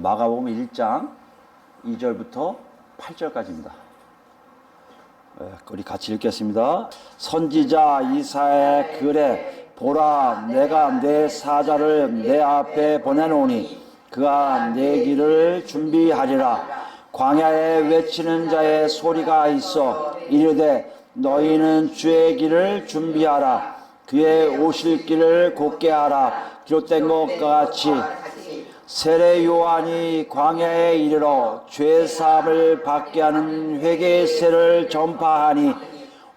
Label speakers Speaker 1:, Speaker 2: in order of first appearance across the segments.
Speaker 1: 마가복음 1장 2절부터 8절까지입니다. 우리 같이 읽겠습니다. 선지자 이사야의 글에 보라, 내가 내 사자를 내 앞에 보내노니 그가 내 길을 준비하리라. 광야에 외치는 자의 소리가 있어 이르되 너희는 주의 길을 준비하라. 그의 오실 길을 곧게 하라. 기록된 것과 같이 세례 요한이 광야에 이르러 죄 사함을 받게 하는 회개의 세를 전파하니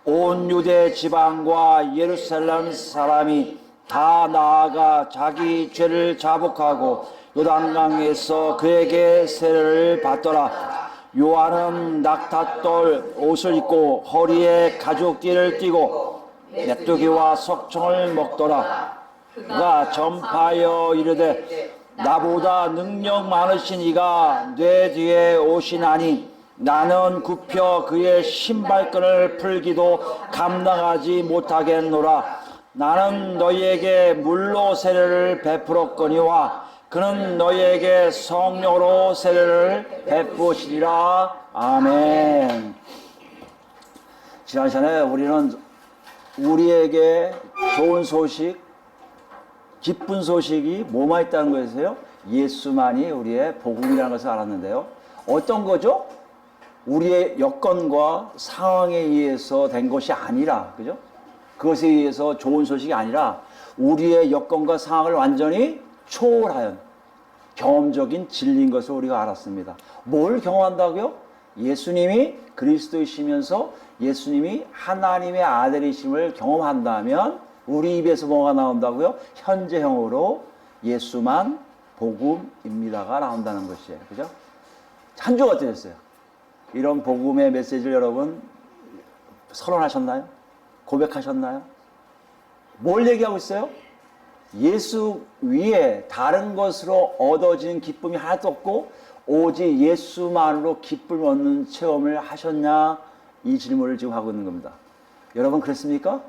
Speaker 1: 온 유대 지방과 예루살렘 사람이 다 나아가 자기 죄를 자복하고 요단강에서 그에게 세례를 받더라. 요한은 낙타돌 옷을 입고 허리에 가죽띠를 띠고 메뚜기와 석청을 먹더라. 그가 전파하여 이르되 나보다 능력 많으신 이가 내 뒤에 오시나니 나는 굽혀 그의 신발끈을 풀기도 감당하지 못하겠노라. 나는 너희에게 물로 세례를 베풀었거니와 그는 너희에게 성령으로 세례를 베푸시리라. 아멘. 지난 시간에 우리는 우리에게 좋은 소식, 기쁜 소식이 뭐만 있다는 것이세요? 예수만이 우리의 복음이라는 것을 알았는데요. 어떤 거죠? 우리의 여건과 상황에 의해서 된 것이 아니라, 그죠? 그것에 의해서 좋은 소식이 아니라 우리의 여건과 상황을 완전히 초월하여 경험적인 진리인 것을 우리가 알았습니다. 뭘 경험한다고요? 예수님이 그리스도이시면서 예수님이 하나님의 아들이심을 경험한다면 우리 입에서 뭐가 나온다고요? 현재형으로 예수만 복음입니다가 나온다는 것이에요. 그죠? 한 주가 어떠셨어요? 이런 복음의 메시지를 여러분 선언하셨나요? 고백하셨나요? 뭘 얘기하고 있어요? 예수 위에 다른 것으로 얻어진 기쁨이 하나도 없고 오직 예수만으로 기쁨을 얻는 체험을 하셨냐? 이 질문을 지금 하고 있는 겁니다. 여러분 그렇습니까?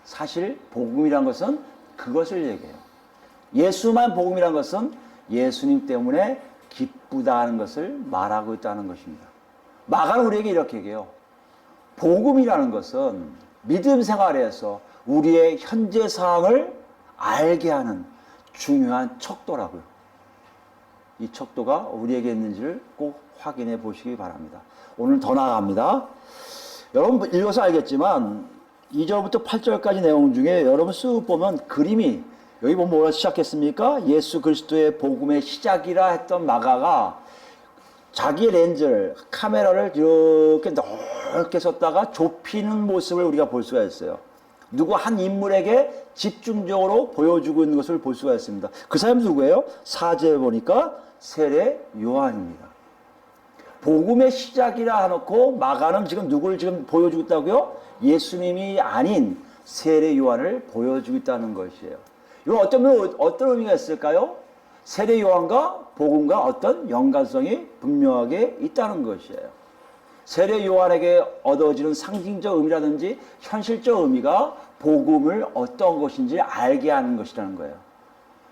Speaker 1: 사실 복음이란 것은 그것을 얘기해요. 예수만 복음이란 것은 예수님 때문에 기쁘다는 것을 말하고 있다는 것입니다. 마가는 우리에게 이렇게 얘기해요. 복음이라는 것은 믿음 생활에서 우리의 현재 상황을 알게 하는 중요한 척도라고요. 이 척도가 우리에게 있는지를 꼭 확인해 보시기 바랍니다. 오늘 더 나아갑니다. 여러분 읽어서 알겠지만 2절부터 8절까지 내용 중에 여러분 쓱 보면 그림이 여기 보면 뭐라 시작했습니까? 예수 그리스도의 복음의 시작이라 했던 마가가 자기의 렌즈를 카메라를 이렇게 넓게 썼다가 좁히는 모습을 우리가 볼 수가 있어요. 누구 한 인물에게 집중적으로 보여주고 있는 것을 볼 수가 있습니다. 그 사람이 누구예요? 4절에 보니까 세례 요한입니다. 복음의 시작이라 해놓고 마가는 지금 누구를 지금 보여주고 있다고요? 예수님이 아닌 세례 요한을 보여주고 있다는 것이에요. 이건 어떤 의미가 있을까요? 세례 요한과 복음과 어떤 연관성이 분명하게 있다는 것이에요. 세례 요한에게 얻어지는 상징적 의미라든지 현실적 의미가 복음을 어떤 것인지 알게 하는 것이라는 거예요.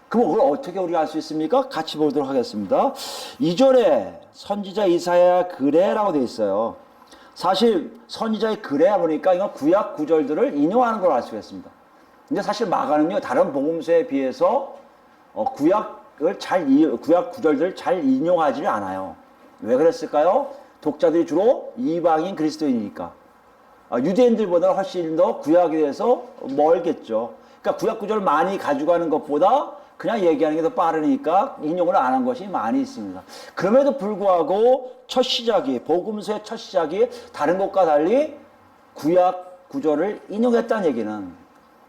Speaker 1: 그럼 그걸 어떻게 우리가 알 수 있습니까? 같이 보도록 하겠습니다. 2절에 선지자 이사야 글에라고 되어 있어요. 사실 선지자의 글에 보니까 이건 구약 구절들을 인용하는 걸 알 수가 있습니다. 근데 사실 마가는요 다른 복음서에 비해서 구약 구절들을 잘 인용하지를 않아요. 왜 그랬을까요? 독자들이 주로 이방인 그리스도인이니까 유대인들보다 훨씬 더 구약에 대해서 멀겠죠. 그러니까 구약 구절을 많이 가져가는 것보다 그냥 얘기하는 게 더 빠르니까 인용을 안 한 것이 많이 있습니다. 그럼에도 불구하고 첫 시작이 복음서의 첫 시작이 다른 것과 달리 구약 구절을 인용했다는 얘기는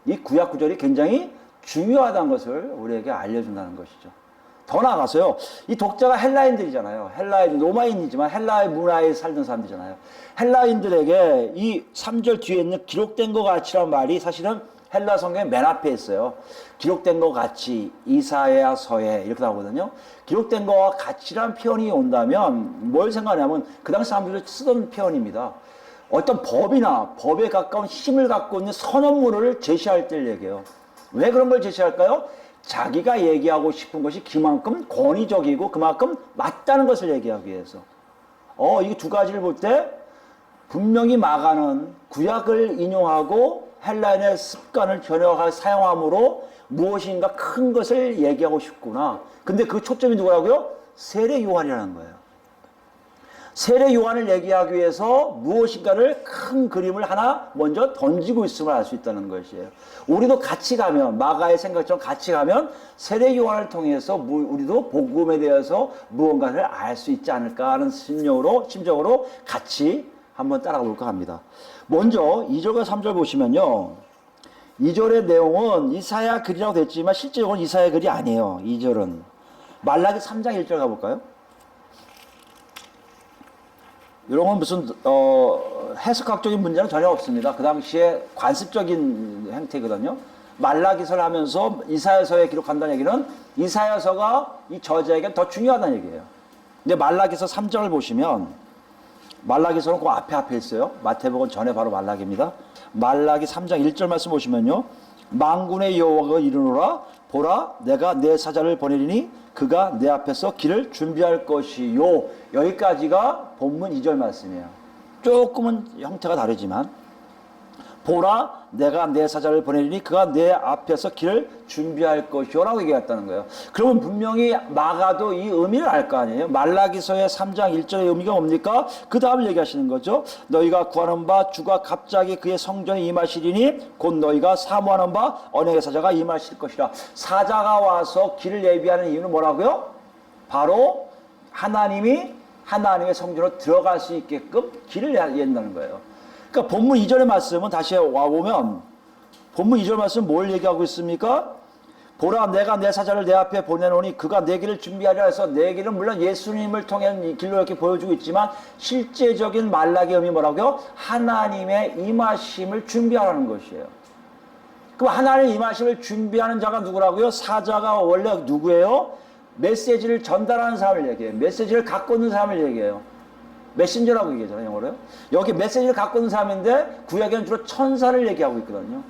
Speaker 1: 이 구약 구절이 굉장히 중요하다는 것을 우리에게 알려준다는 것이죠. 더 나아가서요. 이 독자가 헬라인들이잖아요. 헬라인, 로마인이지만 헬라의 문화에 살던 사람들이잖아요. 헬라인들에게 이 3절 뒤에 있는 기록된 것 같이라는 말이 사실은 헬라 성경의 맨 앞에 있어요. 기록된 것 같이 이사야서에 이렇게 나오거든요. 기록된 것과 같이라는 표현이 온다면 뭘 생각하냐면 그 당시 사람들이 쓰던 표현입니다. 어떤 법이나 법에 가까운 힘을 갖고 있는 선언문을 제시할 때를 얘기해요. 왜 그런 걸 제시할까요? 자기가 얘기하고 싶은 것이 그만큼 권위적이고 그만큼 맞다는 것을 얘기하기 위해서. 이 두 가지를 볼 때 분명히 마가는 구약을 인용하고 헬라인의 습관을 변형하게 사용함으로 무엇인가 큰 것을 얘기하고 싶구나. 근데 그 초점이 누구라고요? 세례 요한이라는 거예요. 세례 요한을 얘기하기 위해서 무엇인가를 큰 그림을 하나 먼저 던지고 있음을 알 수 있다는 것이에요. 우리도 같이 가면, 마가의 생각처럼 같이 가면 세례 요한을 통해서 우리도 복음에 대해서 무언가를 알 수 있지 않을까 하는 심정으로 같이 한번 따라가 볼까 합니다. 먼저 2절과 3절 보시면요. 2절의 내용은 이사야 글이라고 됐지만 실제로는 이사야 글이 아니에요. 2절은. 말라기 3장 1절 가볼까요? 이런 건 무슨 해석학적인 문제는 전혀 없습니다. 그 당시에 관습적인 행태거든요. 말라기서를 하면서 이사야서에 기록한다는 얘기는 이사야서가 이 저자에게 더 중요하다는 얘기예요. 근데 말라기서 3장을 보시면 말라기서는 그 앞에 있어요. 마태복음 전에 바로 말라기입니다. 말라기 3장 1절 말씀 보시면요. 만군의 여호와가 이르노라 보라 내가 내 사자를 보내리니 그가 내 앞에서 길을 준비할 것이요. 여기까지가 본문 2절 말씀이에요. 조금은 형태가 다르지만 보라 내가 내 사자를 보내리니 그가 내 앞에서 길을 준비할 것이요 라고 얘기했다는 거예요. 그러면 분명히 마가도 이 의미를 알 거 아니에요. 말라기서의 3장 1절의 의미가 뭡니까? 그 다음을 얘기하시는 거죠. 너희가 구하는 바 주가 갑자기 그의 성전에 임하시리니 곧 너희가 사모하는 바 언약의 사자가 임하실 것이라. 사자가 와서 길을 예비하는 이유는 뭐라고요? 바로 하나님이 하나님의 성전으로 들어갈 수 있게끔 길을 낸다는 거예요. 그러니까 본문 2절의 말씀은 다시 와보면 본문 2절 말씀은 뭘 얘기하고 있습니까? 보라 내가 내 사자를 내 앞에 보내노니 그가 내 길을 준비하리라 해서 내 길은 물론 예수님을 통한 길로 이렇게 보여주고 있지만 실제적인 말라기 의미 뭐라고요? 하나님의 임하심을 준비하라는 것이에요. 그럼 하나님의 임하심을 준비하는 자가 누구라고요? 사자가 원래 누구예요? 메시지를 전달하는 사람을 얘기해요. 메시지를 갖고 있는 사람을 얘기해요. 메신저라고 얘기하잖아요, 영어로요. 여기 메시지를 갖고 있는 사람인데 구약에는 주로 천사를 얘기하고 있거든요.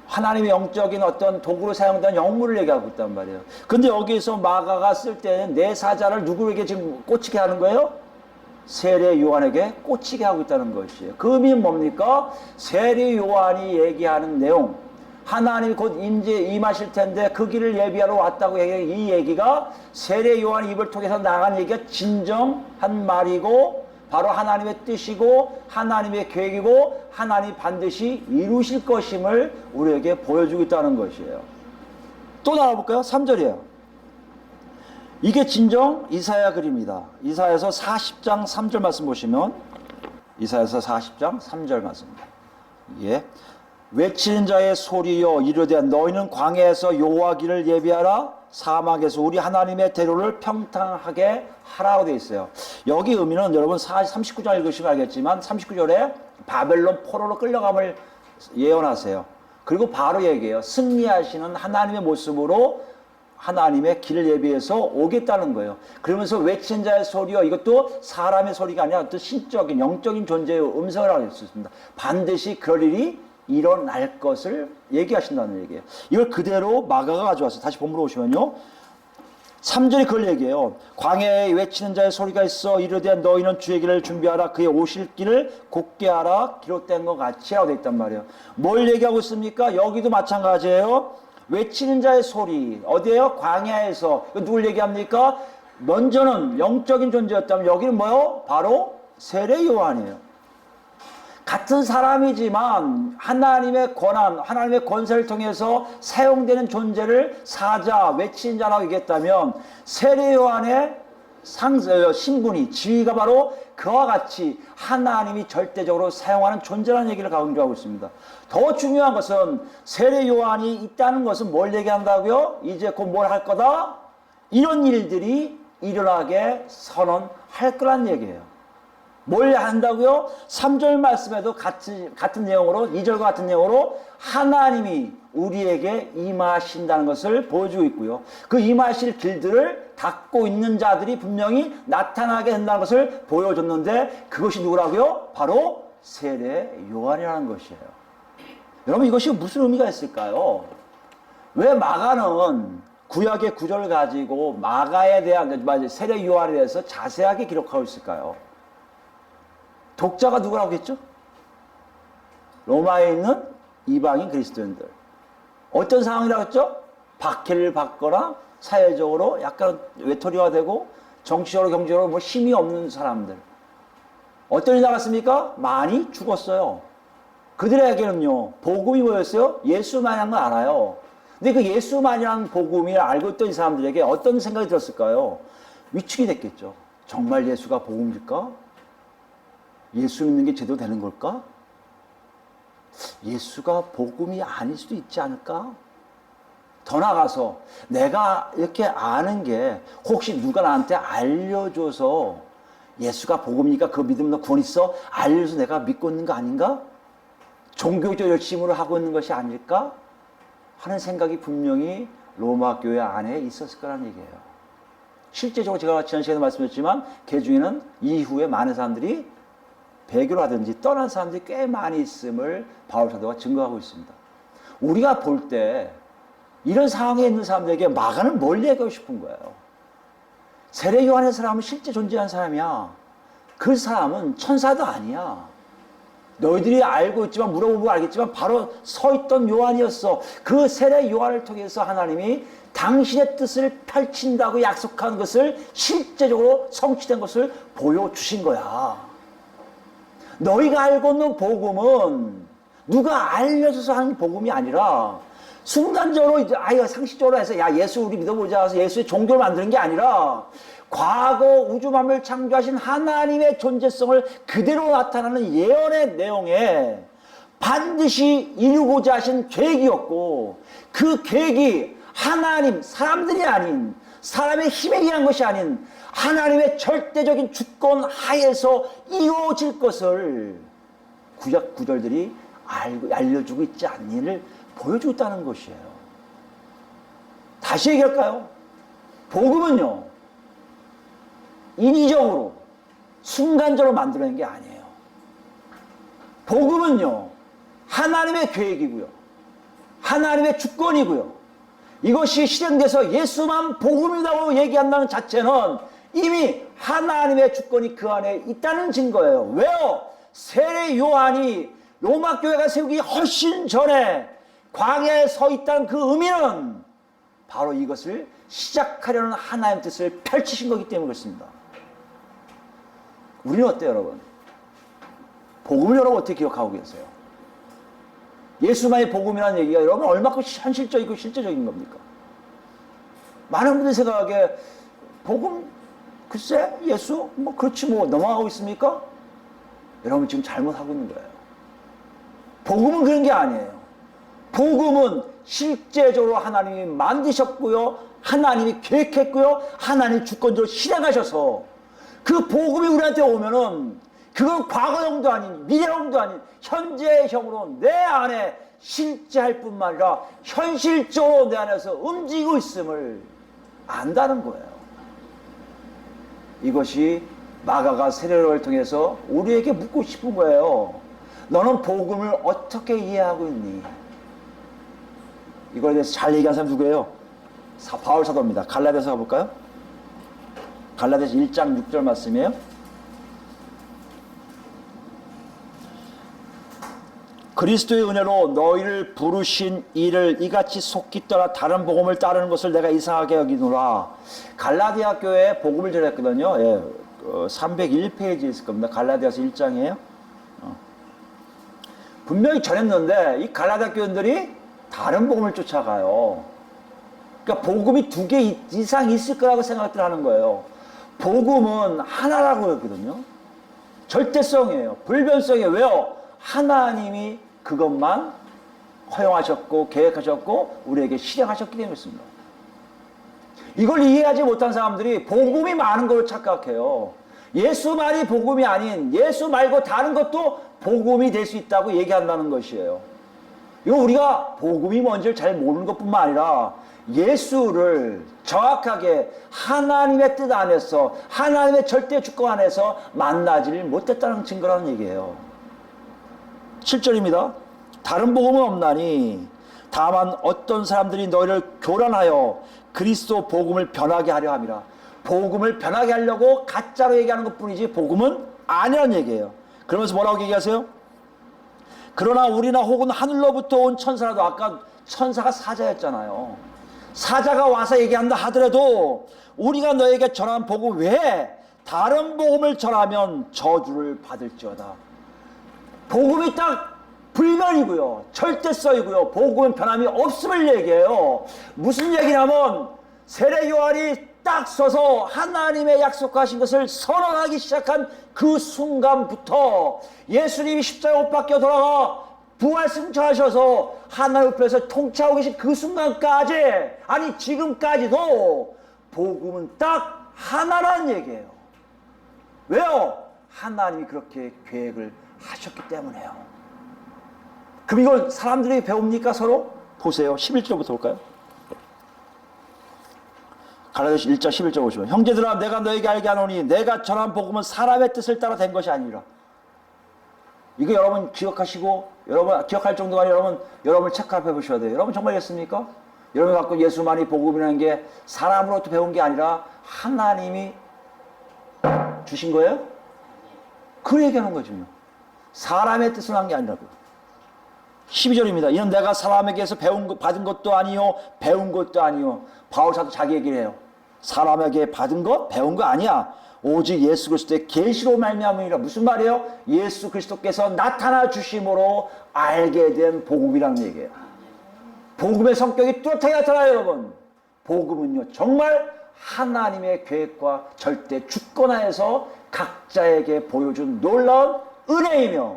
Speaker 1: 하나님의 영적인 어떤 도구로 사용된 영물을 얘기하고 있단 말이에요. 근데 여기서 마가가 쓸 때는 내 사자를 누구에게 지금 꽂히게 하는 거예요? 세례 요한에게 꽂히게 하고 있다는 것이에요. 그 의미는 뭡니까? 세례 요한이 얘기하는 내용, 하나님이 곧 임하실 텐데 그 길을 예비하러 왔다고 얘기해. 이 얘기가 세례 요한 입을 통해서 나간 얘기가 진정한 말이고 바로 하나님의 뜻이고 하나님의 계획이고 하나님이 반드시 이루실 것임을 우리에게 보여주고 있다는 것이에요. 또 나와볼까요? 3절이에요. 이게 진정 이사야 글입니다. 이사야서 40장 3절 말씀 보시면 이사야서 40장 3절 말씀입니다. 예. 외치는 자의 소리여 이르되 너희는 광야에서 여호와 길을 예비하라 사막에서 우리 하나님의 대로를 평탄하게 하라고 되어 있어요. 여기 의미는 여러분 39장 읽으시면 알겠지만 39절에 바벨론 포로로 끌려감을 예언하세요. 그리고 바로 얘기해요. 승리하시는 하나님의 모습으로 하나님의 길을 예비해서 오겠다는 거예요. 그러면서 외치는 자의 소리여 이것도 사람의 소리가 아니라 어떤 신적인 영적인 존재의 음성을 알 수 있습니다. 반드시 그럴 일이 일어날 것을 얘기하신다는 얘기예요. 이걸 그대로 마가가 가져왔어요. 다시 본문으로 오시면요. 3절이 그걸 얘기해요. 광야에 외치는 자의 소리가 있어 이르되 너희는 주의 길을 준비하라 그의 오실 길을 곧게 하라 기록된 것 같이 라고 되어 있단 말이에요. 뭘 얘기하고 있습니까? 여기도 마찬가지예요. 외치는 자의 소리 어디에요? 광야에서. 누굴 얘기합니까? 먼저는 영적인 존재였다면 여기는 뭐요? 바로 세례 요한이에요. 같은 사람이지만 하나님의 권한, 하나님의 권세를 통해서 사용되는 존재를 사자, 외치는 자라고 얘기했다면 세례 요한의 신분이, 지위가 바로 그와 같이 하나님이 절대적으로 사용하는 존재라는 얘기를 강조하고 있습니다. 더 중요한 것은 세례 요한이 있다는 것은 뭘 얘기한다고요? 이제 곧 뭘 할 거다? 이런 일들이 일어나게 선언할 거란 얘기예요. 뭘 한다고요? 3절 말씀에도 같은 내용으로 2절과 같은 내용으로 하나님이 우리에게 임하신다는 것을 보여주고 있고요. 그 임하실 길들을 닦고 있는 자들이 분명히 나타나게 된다는 것을 보여줬는데 그것이 누구라고요? 바로 세례 요한이라는 것이에요. 여러분 이것이 무슨 의미가 있을까요? 왜 마가는 구약의 구절을 가지고 마가에 대한 세례 요한에 대해서 자세하게 기록하고 있을까요? 독자가 누구라고 했죠? 로마에 있는 이방인 그리스도인들. 어떤 상황이라고 했죠? 박해를 받거나 사회적으로 약간 외톨이화되고 정치적으로 경제적으로 뭐 힘이 없는 사람들. 어떤 일이 나갔습니까? 많이 죽었어요. 그들에게는요, 복음이 뭐였어요? 예수만이라는 걸 알아요. 근데 그 예수만이라는 복음을 알고 있던 이 사람들에게 어떤 생각이 들었을까요? 위축이 됐겠죠. 정말 예수가 복음일까? 예수 믿는 게 제대로 되는 걸까? 예수가 복음이 아닐 수도 있지 않을까? 더 나아가서 내가 이렇게 아는 게 혹시 누가 나한테 알려줘서 예수가 복음이니까 그 믿음 너 구원 있어? 알려줘서 내가 믿고 있는 거 아닌가? 종교적 열심으로 하고 있는 것이 아닐까? 하는 생각이 분명히 로마 교회 안에 있었을 거라는 얘기예요. 실제적으로 제가 지난 시간에 말씀드렸지만 그 중에는 이후에 많은 사람들이 배교를 하든지 떠난 사람들이 꽤 많이 있음을 바울 사도가 증거하고 있습니다. 우리가 볼 때 이런 상황에 있는 사람들에게 마가는 뭘 얘기하고 싶은 거예요? 세례 요한의 사람은 실제 존재한 사람이야. 그 사람은 천사도 아니야. 너희들이 알고 있지만 물어보면 알겠지만 바로 서 있던 요한이었어. 그 세례 요한을 통해서 하나님이 당신의 뜻을 펼친다고 약속한 것을 실제적으로 성취된 것을 보여주신 거야. 너희가 알고 있는 복음은 누가 알려줘서 하는 복음이 아니라 순간적으로 이제 아예 상식적으로 해서 야 예수 우리 믿어보자 해서 예수의 종교를 만드는 게 아니라 과거 우주 만물을 창조하신 하나님의 존재성을 그대로 나타나는 예언의 내용에 반드시 이루고자 하신 계획이었고 그 계획이 하나님 사람들이 아닌 사람의 힘에 의한 것이 아닌 하나님의 절대적인 주권 하에서 이루어질 것을 구약 구절들이 알려주고 있지 않니를 보여주고 있다는 것이에요. 다시 얘기할까요? 복음은요 인위적으로 순간적으로 만들어낸 게 아니에요. 복음은요 하나님의 계획이고요 하나님의 주권이고요 이것이 실행돼서 예수만 복음이라고 얘기한다는 자체는 이미 하나님의 주권이 그 안에 있다는 증거예요. 왜요? 세례 요한이 로마 교회가 세우기 훨씬 전에 광야에 서 있다는 그 의미는 바로 이것을 시작하려는 하나님의 뜻을 펼치신 거기 때문에 그렇습니다. 우리는 어때요, 여러분? 복음을 여러분 어떻게 기억하고 계세요? 예수만의 복음이라는 얘기가 여러분 얼마큼 현실적이고 실제적인 겁니까? 많은 분들이 생각하기에 복음, 글쎄, 예수, 뭐 그렇지 뭐 넘어가고 있습니까? 여러분 지금 잘못하고 있는 거예요. 복음은 그런 게 아니에요. 복음은 실제적으로 하나님이 만드셨고요. 하나님이 계획했고요. 하나님이 주권적으로 실행하셔서 그 복음이 우리한테 오면은 그건 과거형도 아닌 미래형도 아닌 현재형으로 내 안에 실제할 뿐만 아니라 현실적으로 내 안에서 움직이고 있음을 안다는 거예요. 이것이 마가가 세례를 통해서 우리에게 묻고 싶은 거예요. 너는 복음을 어떻게 이해하고 있니? 이거에 대해서 잘 얘기한 사람 누구예요? 바울 사도입니다. 갈라디아서 가볼까요? 갈라디아서 1장 6절 말씀이에요. 그리스도의 은혜로 너희를 부르신 이를 이같이 속기 떠나 다른 복음을 따르는 것을 내가 이상하게 여기노라. 갈라디아 교회에 복음을 전했거든요. 예, 301페이지에 있을 겁니다. 갈라디아서 1장이에요. 분명히 전했는데 이 갈라디아 교인들이 다른 복음을 쫓아가요. 그러니까 복음이 두 개 이상 있을 거라고 생각들 하는 거예요. 복음은 하나라고 했거든요. 절대성이에요. 불변성이에요. 왜요? 하나님이 그것만 허용하셨고 계획하셨고 우리에게 실행하셨기 때문입니다. 이걸 이해하지 못한 사람들이 복음이 많은 걸 착각해요. 예수만이 복음이 아닌 예수 말고 다른 것도 복음이 될 수 있다고 얘기한다는 것이에요. 이거 우리가 복음이 뭔지를 잘 모르는 것뿐만 아니라 예수를 정확하게 하나님의 뜻 안에서 하나님의 절대 주권 안에서 만나지를 못했다는 증거라는 얘기예요. 7절입니다. 다른 복음은 없나니 다만 어떤 사람들이 너희를 교란하여 그리스도 복음을 변하게 하려 함이라. 복음을 변하게 하려고 가짜로 얘기하는 것뿐이지 복음은 아니라는 얘기예요. 그러면서 뭐라고 얘기하세요? 그러나 우리나 혹은 하늘로부터 온 천사라도, 아까 천사가 사자였잖아요. 사자가 와서 얘기한다 하더라도 우리가 너에게 전한 복음 외에 다른 복음을 전하면 저주를 받을지어다. 복음이 딱 불면이고요, 절대성이고요, 복음은 변함이 없음을 얘기해요. 무슨 얘기냐면 세례 요한이 딱 서서 하나님의 약속하신 것을 선언하기 시작한 그 순간부터 예수님이 십자가 못 박혀 돌아가 부활 승천하셔서 하나님 옆에서 통치하고 계신 그 순간까지, 아니 지금까지도 복음은 딱 하나라는 얘기예요. 왜요? 하나님이 그렇게 계획을 하셨기 때문에요. 그럼 이걸 사람들이 배웁니까 서로? 보세요. 11절부터 볼까요? 갈라디아서 1장 11절 보시면, 형제들아 내가 너에게 알게 하노니 내가 전한 복음은 사람의 뜻을 따라 된 것이 아니라. 이거 여러분 기억하시고, 여러분 기억할 정도가 아니라 여러분 체크해 보셔야 돼요. 여러분 정말 이랬습니까? 여러분이 갖고 예수만이 복음이라는 게 사람으로부터 배운 게 아니라 하나님이 주신 거예요? 그 얘기하는 거죠. 사람의 뜻을 한 게 아니라고요. 12절입니다. 이는 내가 사람에게서 받은 것도 아니요 배운 것도 아니요. 바울 사도 자기 얘기를 해요. 사람에게 받은 것, 배운 거 아니야. 오직 예수 그리스도의 계시로 말미암으니라. 무슨 말이에요? 예수 그리스도께서 나타나 주심으로 알게 된 복음이라는 얘기예요. 복음의 성격이 뚜렷하게 나타나요, 여러분. 복음은요, 정말 하나님의 계획과 절대 주권하에서 각자에게 보여준 놀라운 은혜이며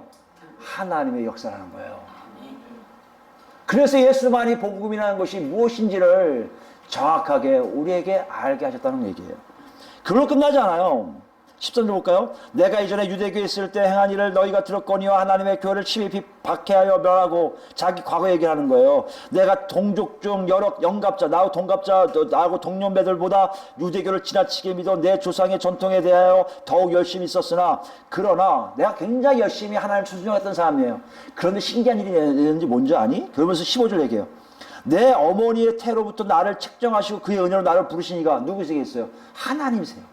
Speaker 1: 하나님의 역사라는 거예요. 그래서 예수만이 복음이라는 것이 무엇인지를 정확하게 우리에게 알게 하셨다는 얘기예요. 그걸로 끝나지 않아요. 13절 볼까요? 내가 이전에 유대교에 있을 때 행한 일을 너희가 들었거니와 하나님의 교회를 침입히 박해하여 멸하고, 자기 과거 얘기를 하는 거예요. 내가 동족 중 여러 영갑자, 나하고 동년배들보다 유대교를 지나치게 믿어 내 조상의 전통에 대하여 더욱 열심히 있었으나, 그러나 내가 굉장히 열심히 하나님을 순종했던 사람이에요. 그런데 신기한 일이 있는지 뭔지 아니? 그러면서 15절 얘기해요. 내 어머니의 태로부터 나를 책정하시고 그의 은혜로 나를 부르시니가 누구시겠어요? 하나님이세요.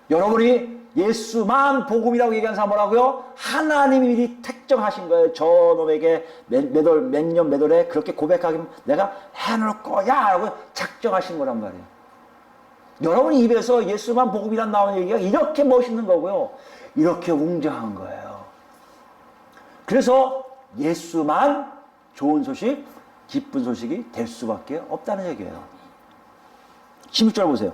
Speaker 1: 여러분이 예수만 복음이라고 얘기하는 사람 뭐라고요? 하나님이 미리 택정하신 거예요. 저놈에게 몇 년 몇 월에 그렇게 고백하기면 내가 해놓을 거야 라고 작정하신 거란 말이에요. 여러분 입에서 예수만 복음이란 나오는 얘기가 이렇게 멋있는 거고요, 이렇게 웅장한 거예요. 그래서 예수만 좋은 소식, 기쁜 소식이 될 수밖에 없다는 얘기예요. 16절 보세요.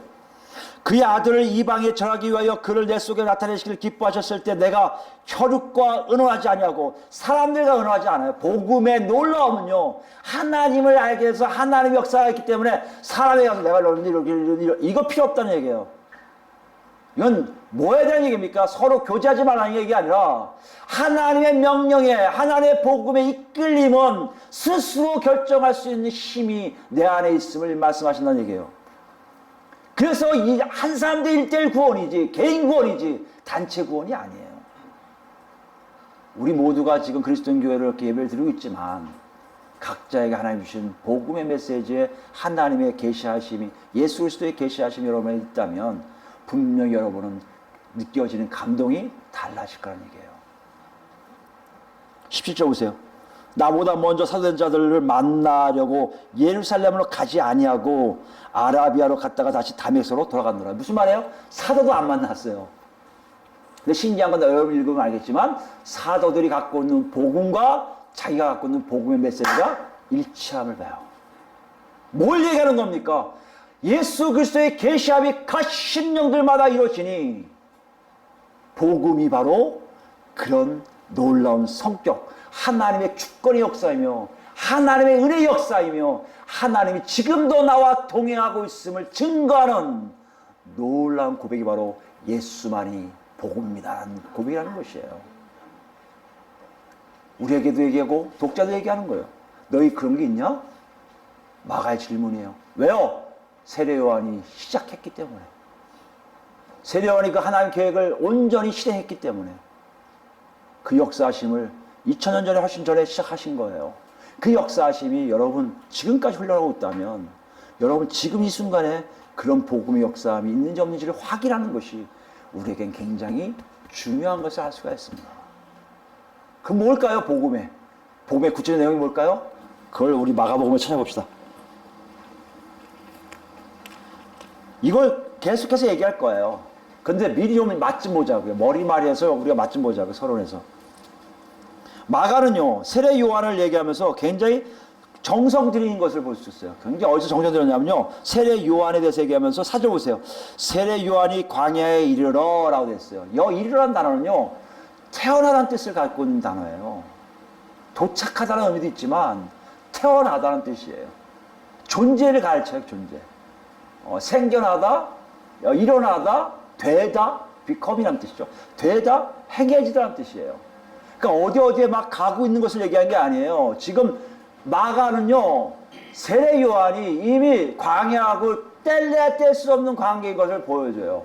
Speaker 1: 그의 아들을 이방에 전하기 위하여 그를 내 속에 나타내시기를 기뻐하셨을 때 내가 혈육과 의논하지 아니하고 사람들과 의논하지 않아요. 복음의 놀라움은요, 하나님을 알게 해서 하나님의 역사가 있기 때문에 사람에 가서 내가 이렇게 이거 필요 없다는 얘기예요. 이건 뭐에 대한 얘기입니까? 서로 교제하지 말라는 얘기가 아니라 하나님의 명령에, 하나님의 복음에 이끌림은 스스로 결정할 수 있는 힘이 내 안에 있음을 말씀하신다는 얘기예요. 그래서 이 한 사람들 1대1 구원이지, 개인 구원이지 단체 구원이 아니에요. 우리 모두가 지금 그리스도인 교회를 이렇게 예배를 드리고 있지만 각자에게 하나님 주신 복음의 메시지에 하나님의 계시하심이, 예수 그리스도의 계시하심이 여러분에 있다면 분명히 여러분은 느껴지는 감동이 달라질 거라는 얘기예요. 17절 보세요. 나보다 먼저 사도된 자들을 만나려고 예루살렘으로 가지 아니하고 아라비아로 갔다가 다시 다메섹으로 돌아갔노라. 무슨 말이에요? 사도도 안 만났어요. 근데 신기한 건 여러분 읽으면 알겠지만 사도들이 갖고 있는 복음과 자기가 갖고 있는 복음의 메시지가 일치함을 봐요. 뭘 얘기하는 겁니까? 예수 그리스도의 계시함이 각 심령들마다 이루어지니 복음이 바로 그런 놀라운 성격, 하나님의 주권의 역사이며 하나님의 은혜의 역사이며 하나님이 지금도 나와 동행하고 있음을 증거하는 놀라운 고백이 바로 예수만이 복음입니다라는 고백이라는 것이에요. 우리에게도 얘기하고 독자도 얘기하는 거예요. 너희 그런 게 있냐? 마가의 질문이에요. 왜요? 세례 요한이 시작했기 때문에. 세례 요한이 그 하나님 계획을 온전히 실행했기 때문에 그 역사하심을 2000년 전에 훨씬 전에 시작하신 거예요. 그 역사하심이 여러분 지금까지 흘러가고 있다면 여러분 지금 이 순간에 그런 복음의 역사함이 있는지 없는지를 확인하는 것이 우리에겐 굉장히 중요한 것을 알 수가 있습니다. 그 뭘까요? 복음의 구체적인 내용이 뭘까요? 그걸 우리 마가복음에 찾아봅시다. 이걸 계속해서 얘기할 거예요. 근데 미리 좀 맛 좀 보자고요. 머리말이에서 우리가 맛 좀 보자고요. 서론에서. 마가는요, 세례 요한을 얘기하면서 굉장히 정성 들인 것을 볼 수 있어요. 굉장히 어디서 정성 들였냐면요, 세례 요한에 대해서 얘기하면서 사절 보세요. 세례 요한이 광야에 이르러 라고 됐어요. 이르라는 단어는요, 태어나다는 뜻을 갖고 있는 단어예요. 도착하다는 의미도 있지만 태어나다는 뜻이에요. 존재를 가르쳐요. 존재. 생겨나다, 일어나다, 되다, become이라는 뜻이죠. 되다, 행해지다는 뜻이에요. 그러니까 어디에 막 가고 있는 것을 얘기한 게 아니에요. 지금 마가는요, 세례 요한이 이미 광야하고 뗄래야 뗄 수 없는 관계인 것을 보여줘요.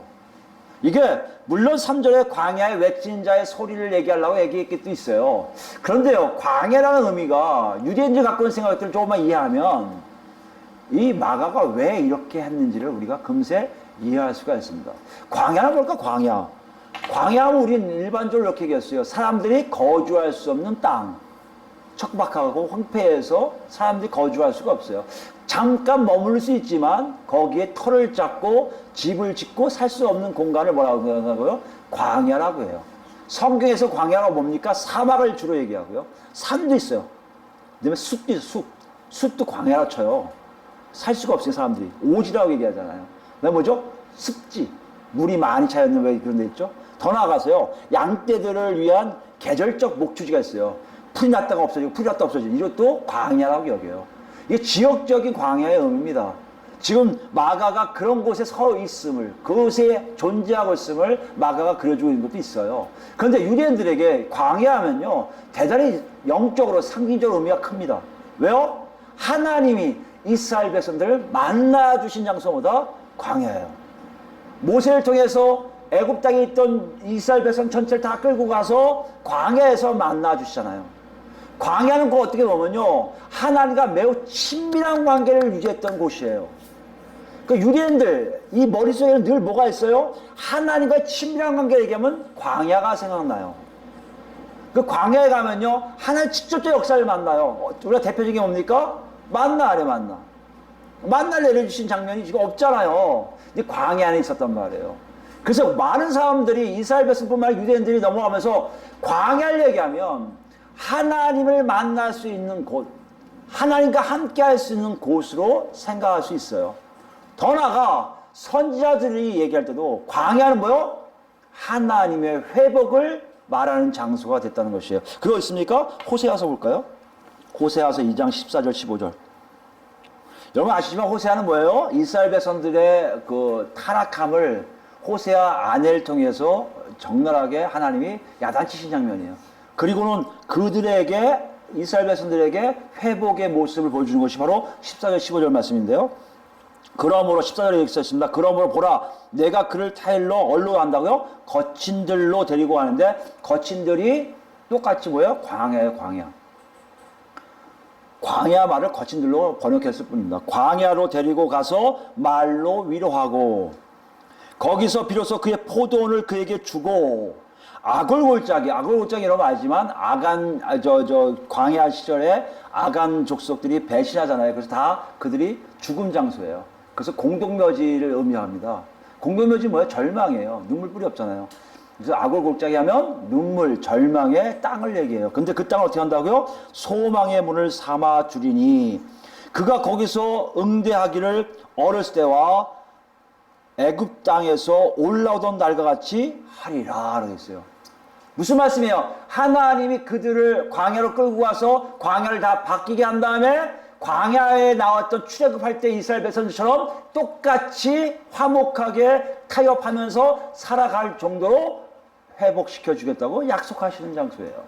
Speaker 1: 이게 물론 3절에 광야의 외친 자의 소리를 얘기하려고 얘기했기도 있어요. 그런데요, 광야라는 의미가 유대인들이 갖고 있는 생각들을 조금만 이해하면 이 마가가 왜 이렇게 했는지를 우리가 금세 이해할 수가 있습니다. 광야는 뭘까? 광야하면 우리는 일반적으로 이렇게 얘기했어요. 사람들이 거주할 수 없는 땅, 척박하고 황폐해서 사람들이 거주할 수가 없어요. 잠깐 머무를 수 있지만 거기에 터를 잡고 집을 짓고 살 수 없는 공간을 뭐라고 하고요? 광야라고 해요. 성경에서 광야가 뭡니까? 사막을 주로 얘기하고요. 산도 있어요. 그다음에 숲도 있어요. 숲도 광야라 쳐요. 살 수가 없어요. 사람들이 오지라고 얘기하잖아요. 그다음에 뭐죠? 습지, 물이 많이 차있는 왜 그런 데 있죠? 더 나아가서요, 양떼들을 위한 계절적 목축지가 있어요. 풀이 났다가 없어지고 풀이 났다가 없어지고, 이것도 광야라고 여겨요. 이게 지역적인 광야의 의미입니다. 지금 마가가 그런 곳에 서 있음을, 그곳에 존재하고 있음을 마가가 그려주고 있는 것도 있어요. 그런데 유대인들에게 광야하면요, 대단히 영적으로 상징적으로 의미가 큽니다. 왜요? 하나님이 이스라엘 백성들을 만나주신 장소보다 광야예요. 모세를 통해서 애굽 땅에 있던 이스라엘 백성 전체를 다 끌고 가서 광야에서 만나주시잖아요. 광야는 그 어떻게 보면요, 하나님과 매우 친밀한 관계를 유지했던 곳이에요. 그 유대인들 이 머릿속에는 늘 뭐가 있어요? 하나님과의 친밀한 관계를 얘기하면 광야가 생각나요. 그 광야에 가면요, 하나님 직접적 역사를 만나요. 우리가 대표적인 게 뭡니까? 만나 아래 만나. 만나를 내려주신 장면이 지금 없잖아요. 근데 광야 안에 있었단 말이에요. 그래서 많은 사람들이 이스라엘 백성뿐만 아니라 유대인들이 넘어가면서 광야를 얘기하면 하나님을 만날 수 있는 곳, 하나님과 함께 할 수 있는 곳으로 생각할 수 있어요. 더 나아가 선지자들이 얘기할 때도 광야는 뭐요? 하나님의 회복을 말하는 장소가 됐다는 것이에요. 그거 있습니까? 호세아서 볼까요? 호세아서 2장 14절 15절. 여러분 아시지만 호세아는 뭐예요? 이스라엘 백성들의 그 타락함을 호세아 아내를 통해서 적나라하게 하나님이 야단치신 장면이에요. 그리고는 그들에게, 이스라엘 백성들에게 회복의 모습을 보여주는 것이 바로 14절 15절 말씀인데요. 그러므로 14절에 이렇게 써있습니다. 그러므로 보라, 내가 그를 타일로 어디로 간다고요? 거친들로 데리고 가는데, 거친들이 똑같이 뭐예요? 광야예요. 광야 말을 거친들로 번역했을 뿐입니다. 광야로 데리고 가서 말로 위로하고, 거기서 비로소 그의 포도원을 그에게 주고, 아골골짜기 여러분 알지만 광야 시절에 아간 족속들이 배신하잖아요. 그래서 다 그들이 죽음 장소예요. 그래서 공동묘지를 의미합니다. 공동묘지 뭐예요? 절망이에요. 눈물뿐이 없잖아요. 그래서 아골골짜기 하면 눈물, 절망의 땅을 얘기해요. 근데 그 땅을 어떻게 한다고요? 소망의 문을 삼아 주리니 그가 거기서 응대하기를 어렸을 때와 애굽 땅에서 올라오던 날과 같이 하리라 라고 했어요. 무슨 말씀이에요? 하나님이 그들을 광야로 끌고 가서 광야를 다 바뀌게 한 다음에 광야에 나왔던 출애굽할 때 이스라엘 백성들처럼 똑같이 화목하게 타협하면서 살아갈 정도로 회복시켜 주겠다고 약속하시는 장소예요.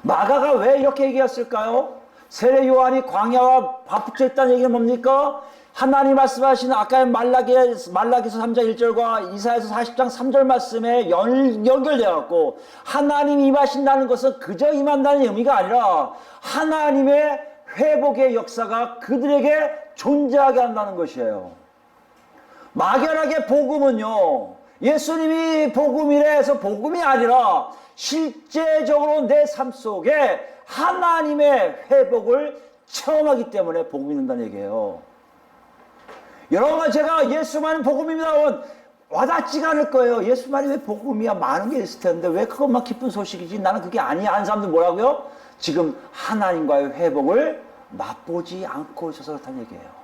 Speaker 1: 마가가 왜 이렇게 얘기했을까요? 세례 요한이 광야와 바붙어 있다는 얘기는 뭡니까? 하나님 말씀하신 아까 말라기서 3장 1절과 이사야서 40장 3절 말씀에 연결되어 갖고 하나님이 임하신다는 것은 그저 임한다는 의미가 아니라 하나님의 회복의 역사가 그들에게 존재하게 한다는 것이에요. 막연하게 복음은요, 예수님이 복음이라 해서 복음이 아니라 실제적으로 내 삶 속에 하나님의 회복을 체험하기 때문에 복음이 된다는 얘기예요. 여러분, 제가 예수만이 복음입니다 와닿지가 않을 거예요. 예수만이 왜 복음이야? 많은 게 있을 텐데 왜 그것만 기쁜 소식이지? 나는 그게 아니야 하는 사람들 뭐라고요? 지금 하나님과의 회복을 맛보지 않고 있어서 그렇다는 얘기예요.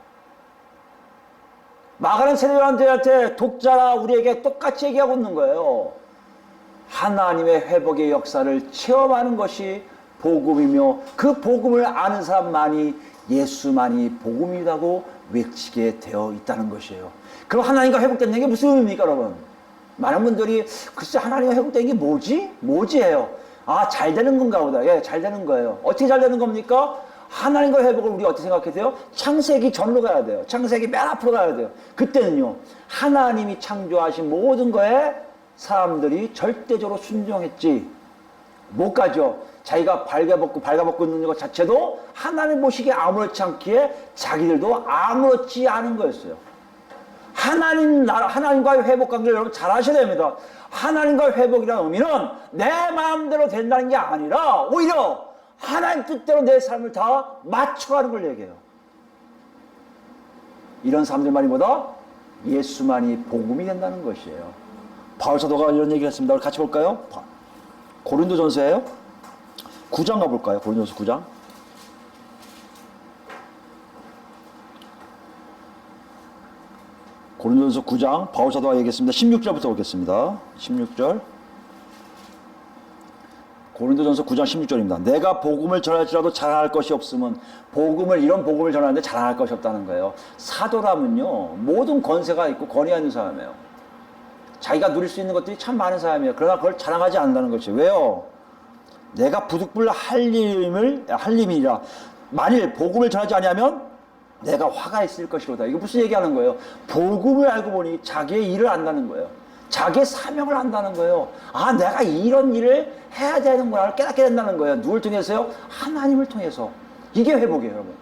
Speaker 1: 마가는 세례요한한테 독자라 우리에게 똑같이 얘기하고 있는 거예요. 하나님의 회복의 역사를 체험하는 것이 복음이며 그 복음을 아는 사람만이 예수만이 복음이라고 외치게 되어 있다는 것이에요. 그럼 하나님과 회복된다는 게 무슨 의미입니까, 여러분? 많은 분들이 글쎄 하나님과 회복되는 게 뭐지? 뭐지 해요. 아, 잘 되는 건가 보다. 예, 잘 되는 거예요. 어떻게 잘 되는 겁니까? 하나님과 회복을 우리 어떻게 생각해야 돼요? 창세기 전로 가야 돼요. 창세기 맨 앞으로 가야 돼요. 그때는요, 하나님이 창조하신 모든 거에 사람들이 절대적으로 순종했지 못 가죠. 자기가 발가벗고 있는 것 자체도 하나님 보시기에 아무렇지 않기에 자기들도 아무렇지 않은 거였어요. 하나님과의 회복 관계를 여러분 잘 아셔야 됩니다. 하나님과의 회복이라는 의미는 내 마음대로 된다는 게 아니라 오히려 하나님 뜻대로 내 삶을 다 맞춰가는 걸 얘기해요. 이런 사람들만이 뭐다? 예수만이 복음이 된다는 것이에요. 바울 사도가 이런 얘기를 했습니다. 우리 같이 볼까요? 고린도전서예요. 9장 가볼까요? 고린도전서 9장. 고린도전서 9장 바울 사도가 얘기했습니다. 16절부터 보겠습니다. 16절. 고린도전서 9장 16절입니다. 내가 복음을 전할지라도 자랑할 것이 없으면 이런 복음을 전하는데 자랑할 것이 없다는 거예요. 사도라면요, 모든 권세가 있고 권위가 있는 사람이에요. 자기가 누릴 수 있는 것들이 참 많은 사람이에요. 그러나 그걸 자랑하지 않는다는 것이죠. 왜요? 내가 부득불 할림이라 만일 복음을 전하지 아니하면 내가 화가 있을 것이로다. 이거 무슨 얘기하는 거예요? 복음을 알고 보니 자기의 일을 안다는 거예요. 자기의 사명을 안다는 거예요. 아, 내가 이런 일을 해야 되는구나 깨닫게 된다는 거예요. 누굴 통해서요? 하나님을 통해서. 이게 회복이에요, 여러분.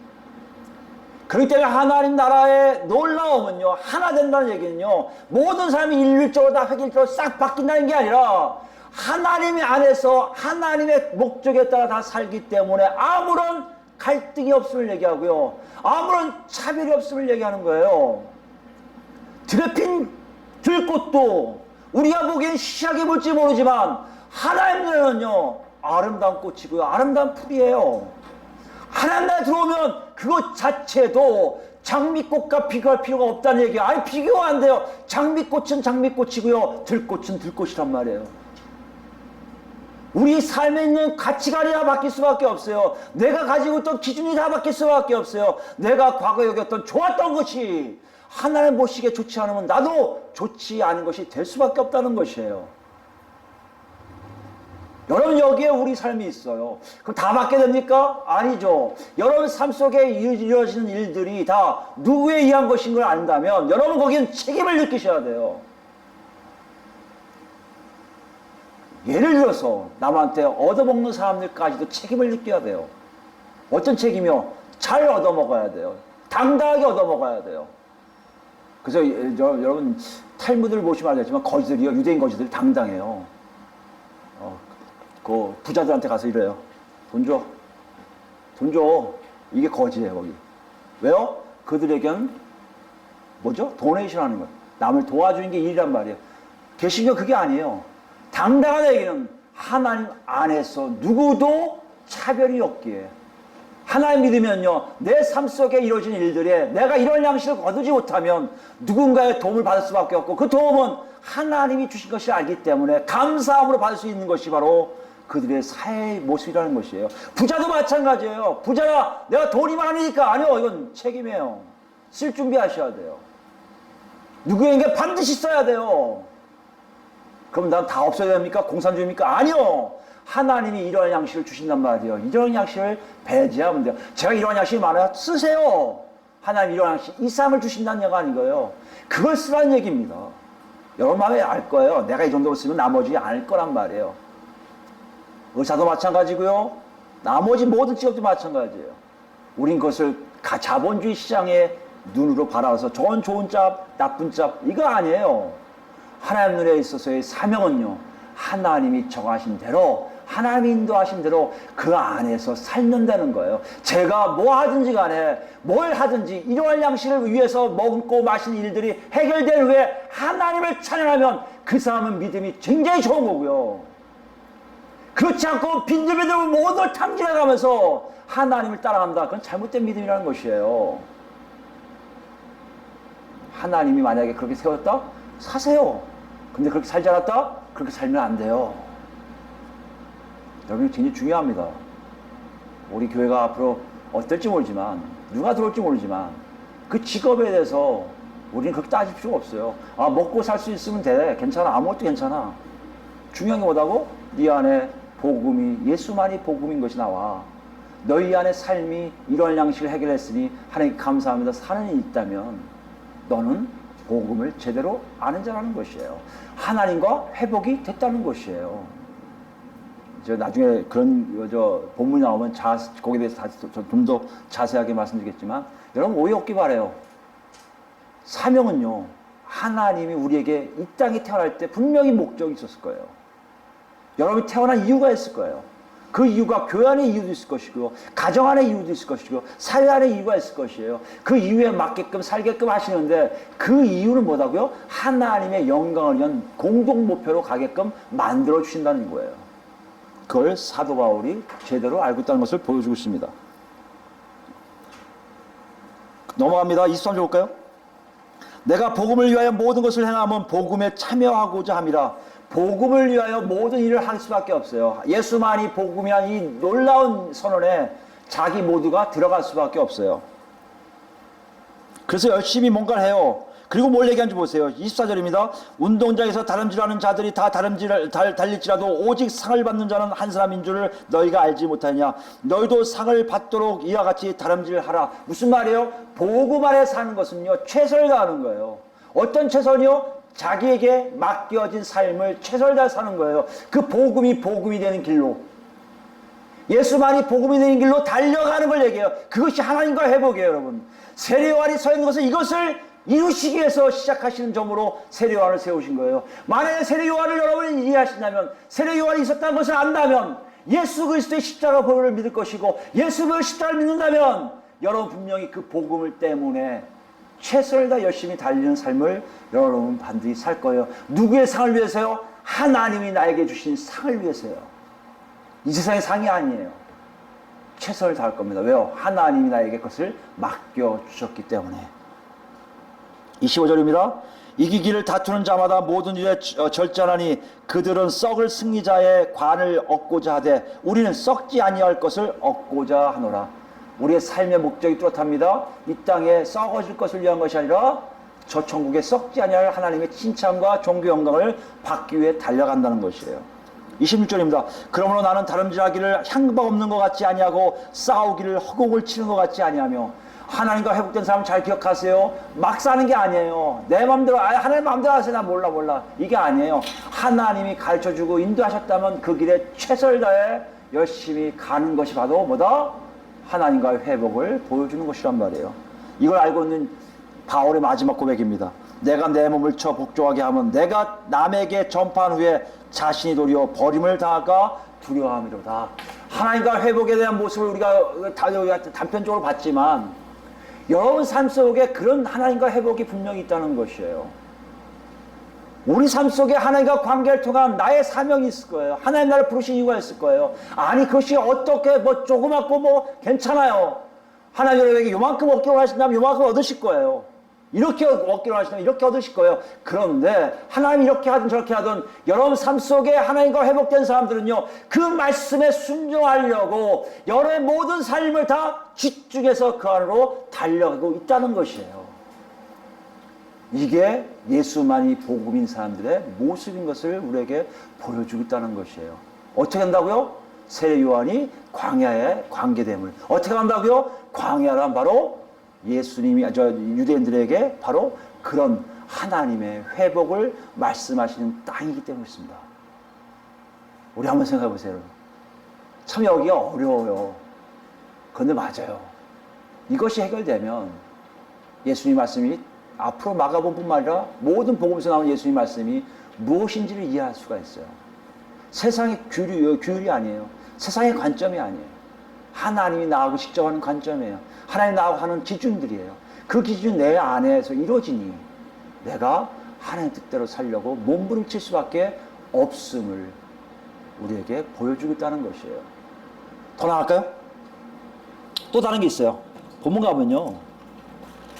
Speaker 1: 그렇기 때문에 하나님 나라의 놀라움은요, 하나 된다는 얘기는요, 모든 사람이 일률적으로 다 획일적으로 싹 바뀐다는 게 아니라 하나님 안에서 하나님의 목적에 따라 다 살기 때문에 아무런 갈등이 없음을 얘기하고요, 아무런 차별이 없음을 얘기하는 거예요. 드레핀 들꽃도 우리가 보기엔 시시하게 볼지 모르지만 하나님 눈에는요 아름다운 꽃이고요, 아름다운 풀이에요. 하나님 나라에 들어오면 그것 자체도 장미꽃과 비교할 필요가 없다는 얘기예요. 아니, 비교가 안 돼요. 장미꽃은 장미꽃이고요, 들꽃은 들꽃이란 말이에요. 우리 삶에 있는 가치관이 바뀔 수밖에 없어요. 내가 가지고 있던 기준이 다 바뀔 수밖에 없어요. 내가 과거에 여겼던 좋았던 것이 하나님 보시기에 좋지 않으면 나도 좋지 않은 것이 될 수밖에 없다는 것이에요. 여러분, 여기에 우리 삶이 있어요. 그럼 다 받게 됩니까? 아니죠. 여러분 삶 속에 이루어지는 일들이 다 누구에 의한 것인 걸 안다면 여러분 거기엔 책임을 느끼셔야 돼요. 예를 들어서 남한테 얻어먹는 사람들까지도 책임을 느껴야 돼요. 어떤 책임이요? 잘 얻어먹어야 돼요. 당당하게 얻어먹어야 돼요. 그래서 여러분 탈무드를 보시면 알겠지만 거지들이요, 유대인 거지들이 당당해요. 그 부자들한테 가서 이래요. 돈 줘. 돈 줘. 이게 거지예요, 거기. 왜요? 그들에겐 뭐죠? 도네이션 하는 거예요. 남을 도와주는 게 일이란 말이에요. 개신교 그게 아니에요. 당당한 얘기는 하나님 안에서 누구도 차별이 없기에, 하나님 믿으면요, 내 삶 속에 이루어진 일들에 내가 이런 양식을 거두지 못하면 누군가의 도움을 받을 수밖에 없고, 그 도움은 하나님이 주신 것을 알기 때문에 감사함으로 받을 수 있는 것이 바로 그들의 사회의 모습이라는 것이에요. 부자도 마찬가지예요. 부자라 내가 돈이 많으니까, 아니요, 이건 책임이에요. 쓸 준비하셔야 돼요. 누구에게 반드시 써야 돼요. 그럼 난 다 없어야 됩니까? 공산주의입니까? 아니요. 하나님이 이러한 양식을 주신단 말이에요. 이러한 양식을 배제하면 돼요. 제가 이러한 양식이 많아요. 쓰세요. 하나님 이런 이상을 주신다는 얘기가 아니고요. 그걸 쓰라는 얘기입니다. 여러분 마음에 알 거예요. 내가 이 정도 쓰면 나머지 알 거란 말이에요. 의사도 마찬가지고요. 나머지 모든 직업도 마찬가지예요. 우린 그것을 자본주의 시장의 눈으로 바라봐서 좋은 짭, 나쁜 짭 이거 아니에요. 하나님 눈에 있어서의 사명은요. 하나님이 정하신 대로 하나님이 인도하신 대로 그 안에서 살는다는 거예요. 제가 뭐 하든지 간에 뭘 하든지 일용할 양식을 위해서 먹고 마시는 일들이 해결된 후에 하나님을 찬양하면 그 사람은 믿음이 굉장히 좋은 거고요. 그렇지 않고 빈들빈들 모든 걸 탕진해가면서 하나님을 따라간다. 그건 잘못된 믿음이라는 것이에요. 하나님이 만약에 그렇게 세웠다? 사세요. 근데 그렇게 살지 않았다? 그렇게 살면 안 돼요. 여러분 굉장히 중요합니다. 우리 교회가 앞으로 어떨지 모르지만 누가 들어올지 모르지만 그 직업에 대해서 우리는 그렇게 따질 필요가 없어요. 아 먹고 살 수 있으면 돼. 괜찮아. 아무것도 괜찮아. 중요한 게 뭐다고? 네 안에 복음이 예수만이 복음인 것이 나와. 너희 안에 삶이 이런 양식을 해결했으니 하나님께 감사합니다. 사는 일이 있다면 너는 복음을 제대로 아는 자라는 것이에요. 하나님과 회복이 됐다는 것이에요. 저 나중에 그런 본문이 나오면 거기에 대해서 좀 더 자세하게 말씀드리겠지만 여러분 오해 없기 바라요. 사명은요. 하나님이 우리에게 이 땅에 태어날 때 분명히 목적이 있었을 거예요. 여러분이 태어난 이유가 있을 거예요. 그 이유가 교회 안의 이유도 있을 것이고 가정 안의 이유도 있을 것이고 사회 안의 이유가 있을 것이에요. 그 이유에 맞게끔 살게끔 하시는데 그 이유는 뭐다고요? 하나님의 영광을 위한 공동 목표로 가게끔 만들어 주신다는 거예요. 그걸 사도 바울이 제대로 알고 있다는 것을 보여주고 있습니다. 넘어갑니다. 23절 볼까요? 내가 복음을 위하여 모든 것을 행하면 복음에 참여하고자 함이라. 복음을 위하여 모든 일을 할 수밖에 없어요. 예수만이 복음이란 이 놀라운 선언에 자기 모두가 들어갈 수밖에 없어요. 그래서 열심히 뭔가를 해요. 그리고 뭘 얘기하는지 보세요. 24절입니다. 운동장에서 다름질하는 자들이 다 달릴지라도 오직 상을 받는 자는 한 사람인 줄을 너희가 알지 못하느냐. 너희도 상을 받도록 이와 같이 다름질하라. 무슨 말이에요? 복음 안에 사는 것은요. 최선을 다하는 거예요. 어떤 최선이요? 자기에게 맡겨진 삶을 최선을 다해 사는 거예요. 그 복음이 되는 길로. 예수만이 복음이 되는 길로 달려가는 걸 얘기해요. 그것이 하나님과 회복이에요, 여러분. 세례요한이 서 있는 것은 이것을 이루시기 위해서 시작하시는 점으로 세례요한을 세우신 거예요. 만약에 세례요한을 여러분이 이해하신다면, 세례요한이 있었다는 것을 안다면, 예수 그리스도의 십자가 복음을 믿을 것이고, 예수 그리스도의 십자가를 믿는다면, 여러분 분명히 그 복음을 때문에 최선을 다 열심히 달리는 삶을 여러분 반드시 살 거예요. 누구의 상을 위해서요? 하나님이 나에게 주신 상을 위해서요. 이 세상의 상이 아니에요. 최선을 다할 겁니다. 왜요? 하나님이 나에게 그것을 맡겨주셨기 때문에. 25절입니다. 이기기를 다투는 자마다 모든 일에 절제하니 그들은 썩을 승리자의 관을 얻고자 하되 우리는 썩지 아니할 것을 얻고자 하노라. 우리의 삶의 목적이 뚜렷합니다. 이 땅에 썩어질 것을 위한 것이 아니라 저 천국에 썩지 아니할 하나님의 칭찬과 종교 영광을 받기 위해 달려간다는 것이에요. 26절입니다. 그러므로 나는 다름질하기를 향방 없는 것 같지 아니하고 싸우기를 허공을 치는 것 같지 아니하며. 하나님과 회복된 사람 잘 기억하세요. 막 사는 게 아니에요. 내 마음대로 하나님 마음대로 하세요. 나 몰라 이게 아니에요. 하나님이 가르쳐주고 인도하셨다면 그 길에 최선을 다해 열심히 가는 것이 바로 뭐다? 하나님과의 회복을 보여주는 것이란 말이에요. 이걸 알고 있는 바울의 마지막 고백입니다. 내가 내 몸을 쳐 복종하게 하면 내가 남에게 전파한 후에 자신이 도리어 버림을 당할까 두려워함이로다. 하나님과 회복에 대한 모습을 우리가 단편적으로 봤지만 여러분 삶 속에 그런 하나님과 회복이 분명히 있다는 것이에요. 우리 삶 속에 하나님과 관계를 통한 나의 사명이 있을 거예요. 하나님 나를 부르신 이유가 있을 거예요. 아니 그것이 어떻게 조그맣고 괜찮아요. 하나님 여러분에게 요만큼 얻기로 하신다면 요만큼 얻으실 거예요. 이렇게 얻기로 하신다면 이렇게 얻으실 거예요. 그런데 하나님이 이렇게 하든 저렇게 하든 여러분 삶 속에 하나님과 회복된 사람들은요. 그 말씀에 순종하려고 여러분의 모든 삶을 다 집중해서 그 안으로 달려가고 있다는 것이에요. 이게 예수만이 복음인 사람들의 모습인 것을 우리에게 보여주고 있다는 것이에요. 어떻게 한다고요? 세례 요한이 광야에 관계됨을. 어떻게 한다고요? 광야란 바로 예수님이 저 유대인들에게 바로 그런 하나님의 회복을 말씀하시는 땅이기 때문이었습니다. 우리 한번 생각해 보세요. 참 여기가 어려워요. 그런데 맞아요. 이것이 해결되면 예수님 말씀이 앞으로 마가복음뿐만 아니라 모든 복음에서 나오는 예수님 말씀이 무엇인지를 이해할 수가 있어요. 세상의 규율이 아니에요. 세상의 관점이 아니에요. 하나님이 나하고 직접 하는 관점이에요. 하나님이 나하고 하는 기준들이에요. 그 기준 내 안에서 이루어지니 내가 하나님 뜻대로 살려고 몸부림칠 수밖에 없음을 우리에게 보여주겠다는 것이에요. 더 나갈까요? 또 다른 게 있어요. 본문 가면요,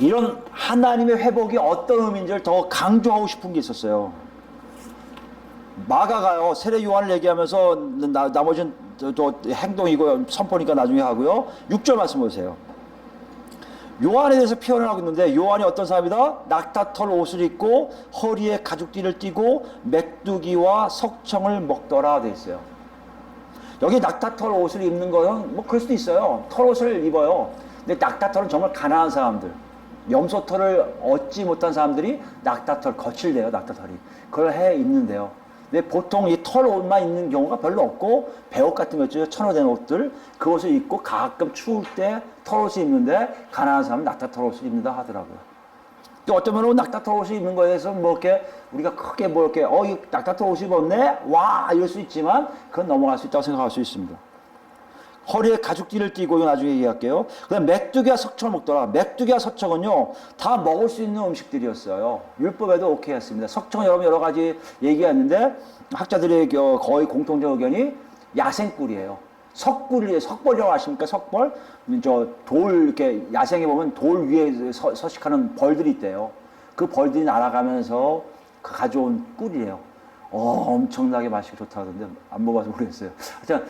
Speaker 1: 이런 하나님의 회복이 어떤 의미인지를 더 강조하고 싶은 게 있었어요. 마가가요, 세례 요한을 얘기하면서 나머지는 또 행동이고 선포니까 나중에 하고요. 6절 말씀 보세요. 요한에 대해서 표현을 하고 있는데, 요한이 어떤 사람이다? 낙타털 옷을 입고 허리에 가죽띠를 띠고 메뚜기와 석청을 먹더라 되어 있어요. 여기 낙타털 옷을 입는 거는 뭐 그럴 수도 있어요. 털옷을 입어요. 근데 낙타털은 정말 가난한 사람들, 염소털을 얻지 못한 사람들이 낙타털, 거칠대요, 낙타털이. 그걸 해 입는데요. 근데 보통 이 털옷만 입는 경우가 별로 없고, 배옷 같은 거 있죠, 천호된 옷들, 그 옷을 입고 가끔 추울 때 털옷을 입는데, 가난한 사람은 낙타털 옷을 입는다 하더라고요. 또 어쩌면 낙타털 옷을 입는 거에 대해서 뭐 이렇게 우리가 크게 뭐 이렇게 이 낙타털 옷을 입었네? 와! 이럴 수 있지만 그건 넘어갈 수 있다고 생각할 수 있습니다. 허리에 가죽띠를 띠고, 이거 나중에 얘기할게요. 그 다음 메뚜기와 석청을 먹더라. 메뚜기와 석청은요, 다 먹을 수 있는 음식들이었어요. 율법에도 오케이 했습니다. 석청은 여러분 여러 가지 얘기가 있는데, 학자들의 거의 공통적 의견이 야생꿀이에요. 석꿀이에요. 석벌이라고 아십니까? 석벌? 이렇게 야생에 보면 돌 위에 서식하는 벌들이 있대요. 그 벌들이 날아가면서 가져온 꿀이에요. 엄청나게 맛있고 좋다 하던데, 안 먹어서 모르겠어요. 하여튼,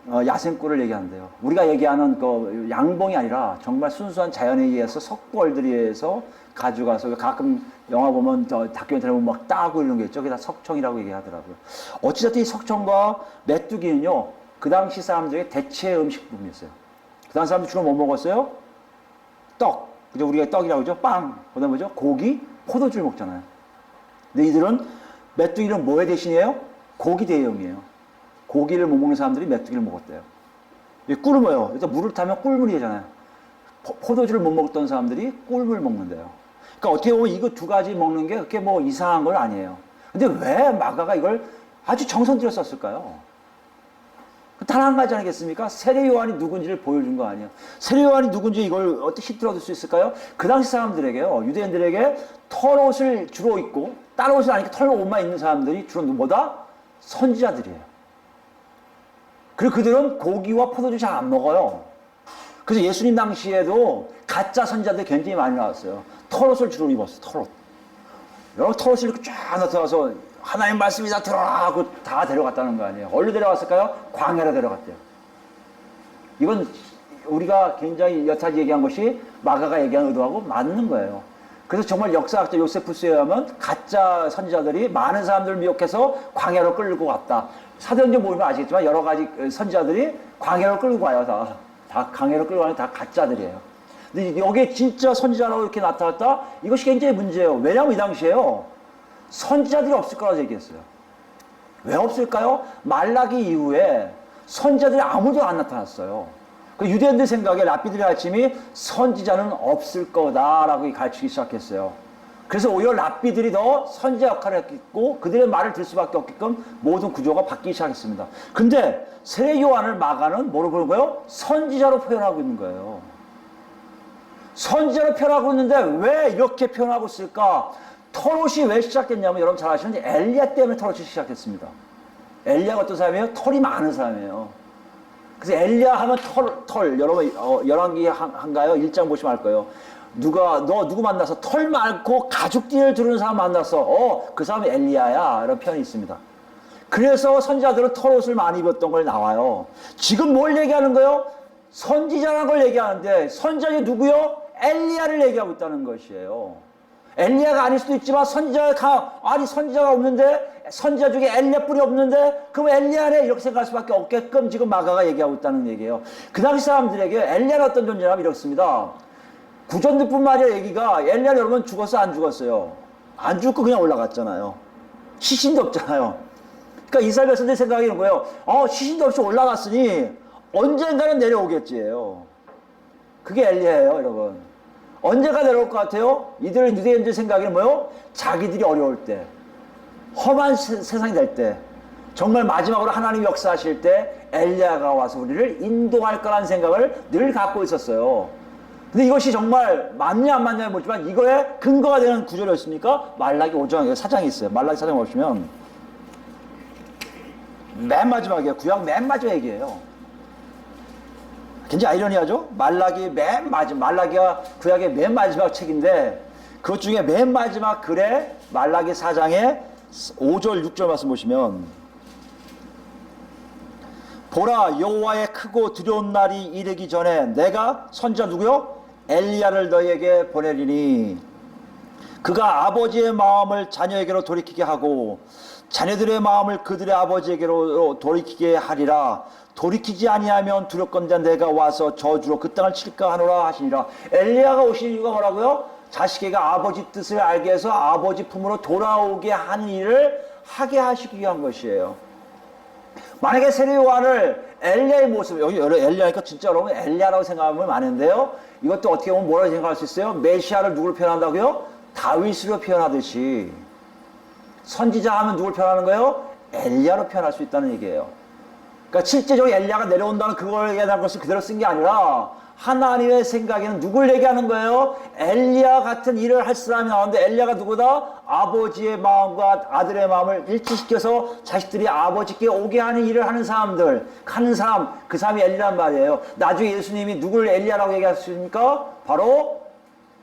Speaker 1: 야생꿀을 얘기하는데요. 우리가 얘기하는 그 양봉이 아니라 정말 순수한 자연에 의해서 석벌들에 의해서 가져가서, 가끔 영화 보면 다큐멘터리 보면 막 따고 이런 게 있죠. 그게 다 석청이라고 얘기하더라고요. 어찌됐든 이 석청과 메뚜기는요, 그 당시 사람들의 대체 음식품이었어요. 그 당시 사람들 주로 뭐 먹었어요? 떡. 그죠? 우리가 떡이라고 그러죠? 빵. 그 다음에 뭐죠? 고기, 포도주를 먹잖아요. 근데 이들은 메뚜기는 뭐에 대신이에요? 고기 대용이에요. 고기를 못 먹는 사람들이 메뚜기를 먹었대요. 꿀을 뭐예요? 일단 물을 타면 꿀물이잖아요. 포도주를 못 먹었던 사람들이 꿀물 먹는데요. 그러니까 어떻게 보면 이거 두 가지 먹는 게 그렇게 뭐 이상한 건 아니에요. 근데 왜 마가가 이걸 아주 정성 들여 썼을까요? 단 한 가지 아니겠습니까? 세례 요한이 누군지를 보여준 거 아니에요. 세례 요한이 누군지 이걸 어떻게 힌트를 얻을 수 있을까요? 그 당시 사람들에게요, 유대인들에게 털옷을 주로 입고, 다른 옷을 아니까 털옷만 입는 사람들이 주로 뭐다? 선지자들이에요. 그리고 그들은 고기와 포도주 잘 안 먹어요. 그래서 예수님 당시에도 가짜 선지자들이 굉장히 많이 나왔어요. 털옷을 주로 입었어요. 털옷. 여러분, 털옷을 이렇게 쫙 나타나서 하나님 말씀이 다 들어라 하고 다 데려갔다는 거 아니에요. 어디로 데려갔을까요? 광야로 데려갔대요. 이건 우리가 굉장히 여타지 얘기한 것이 마가가 얘기한 의도하고 맞는 거예요. 그래서 정말 역사학자 요세푸스에 의하면 가짜 선지자들이 많은 사람들을 미혹해서 광야로 끌고 갔다. 사도행전 보면 아시겠지만 여러 가지 선지자들이 광야로 끌고 가요. 다 광야로 끌고 가는 다 가짜들이에요. 근데 여기에 진짜 선지자라고 이렇게 나타났다? 이것이 굉장히 문제예요. 왜냐하면 이 당시에요, 선지자들이 없을 거라고 얘기했어요. 왜 없을까요? 말라기 이후에 선지자들이 아무도 안 나타났어요. 그 유대인들 생각에 랍비들의 가르침이 선지자는 없을 거다라고 가르치기 시작했어요. 그래서 오히려 랍비들이 더 선지자 역할을 했고, 그들의 말을 들 수밖에 없게끔 모든 구조가 바뀌기 시작했습니다. 근데 세례 요한을 마가는 뭐로 보는 거예요? 선지자로 표현하고 있는 거예요. 선지자로 표현하고 있는데 왜 이렇게 표현하고 있을까? 털옷이 왜 시작됐냐면, 여러분 잘 아시는데 엘리야 때문에 털옷이 시작됐습니다. 엘리야가 어떤 사람이에요? 털이 많은 사람이에요. 그래서 엘리야 하면 털. 여러분 열왕기 한가요? 1장 보시면 알 거예요. 누구 만나서 털 많고 가죽띠를 두르는 사람 만났어. 그 사람이 엘리야야. 이런 표현이 있습니다. 그래서 선지자들은 털옷을 많이 입었던 걸 나와요. 지금 뭘 얘기하는 거예요? 선지자라는 걸 얘기하는데, 선지자가 누구요? 엘리야를 얘기하고 있다는 것이에요. 엘리야가 아닐 수도 있지만 선지자가 없는데, 선지자 중에 엘리야 뿔이 없는데 그럼 엘리야네 이렇게 생각할 수밖에 없게끔 지금 마가가 얘기하고 있다는 얘기예요. 그 당시 사람들에게 엘리야는 어떤 존재냐면 이렇습니다. 구전뿐만 아니라 얘기가 엘리야 여러분 죽었어 안 죽었어요? 안 죽고 그냥 올라갔잖아요. 시신도 없잖아요. 그러니까 이스라엘 백성들이 생각하는 거예요. 시신도 없이 올라갔으니 언젠가는 내려오겠지예요. 그게 엘리야예요, 여러분. 언제가 내려올 것 같아요? 이들 유대인들 생각에는 뭐요? 자기들이 어려울 때, 험한 세상이 될 때, 정말 마지막으로 하나님이 역사하실 때 엘리야가 와서 우리를 인도할 거라는 생각을 늘 갖고 있었어요. 근데 이것이 정말 맞냐 안 맞냐는 모르지만 이거에 근거가 되는 구절이었습니까? 말라기 5장, 4장이 있어요. 말라기 4장 보시면 맨 마지막이에요. 구약 맨 마지막 얘기예요. 굉장히 아이러니하죠? 말라기가 구약의 맨 마지막 책인데 그것 중에 맨 마지막 글에 말라기 4장에 5절 6절 말씀 보시면 보라 여호와의 크고 두려운 날이 이르기 전에 내가 선지자 누구요? 엘리야를 너희에게 보내리니 그가 아버지의 마음을 자녀에게로 돌이키게 하고 자녀들의 마음을 그들의 아버지에게로 돌이키게 하리라. 돌이키지 아니하면 두렵건대 내가 와서 저주로 그 땅을 칠까 하노라 하시니라. 엘리야가 오신 이유가 뭐라고요? 자식에게가 아버지 뜻을 알게 해서 아버지 품으로 돌아오게 하는 일을 하게 하시기 위한 것이에요. 만약에 세례 요한을 엘리야의 모습, 여기 엘리야니까 진짜 여러분 엘리야라고 생각하면 많은데요. 이것도 어떻게 보면 뭐라고 생각할 수 있어요? 메시아를 누구로 표현한다고요? 다윗으로 표현하듯이. 선지자 하면 누굴 표현하는 거예요? 엘리야로 표현할 수 있다는 얘기예요. 그러니까 실제적으로 엘리야가 내려온다는 그걸 얘기하는 것을 그대로 쓴 게 아니라 하나님의 생각에는 누굴 얘기하는 거예요? 엘리야 같은 일을 할 사람이 나오는데 엘리야가 누구다? 아버지의 마음과 아들의 마음을 일치시켜서 자식들이 아버지께 오게 하는 일을 하는 사람들, 하는 사람, 그 사람이 엘리야란 말이에요. 나중에 예수님이 누굴 엘리야라고 얘기하셨습니까? 바로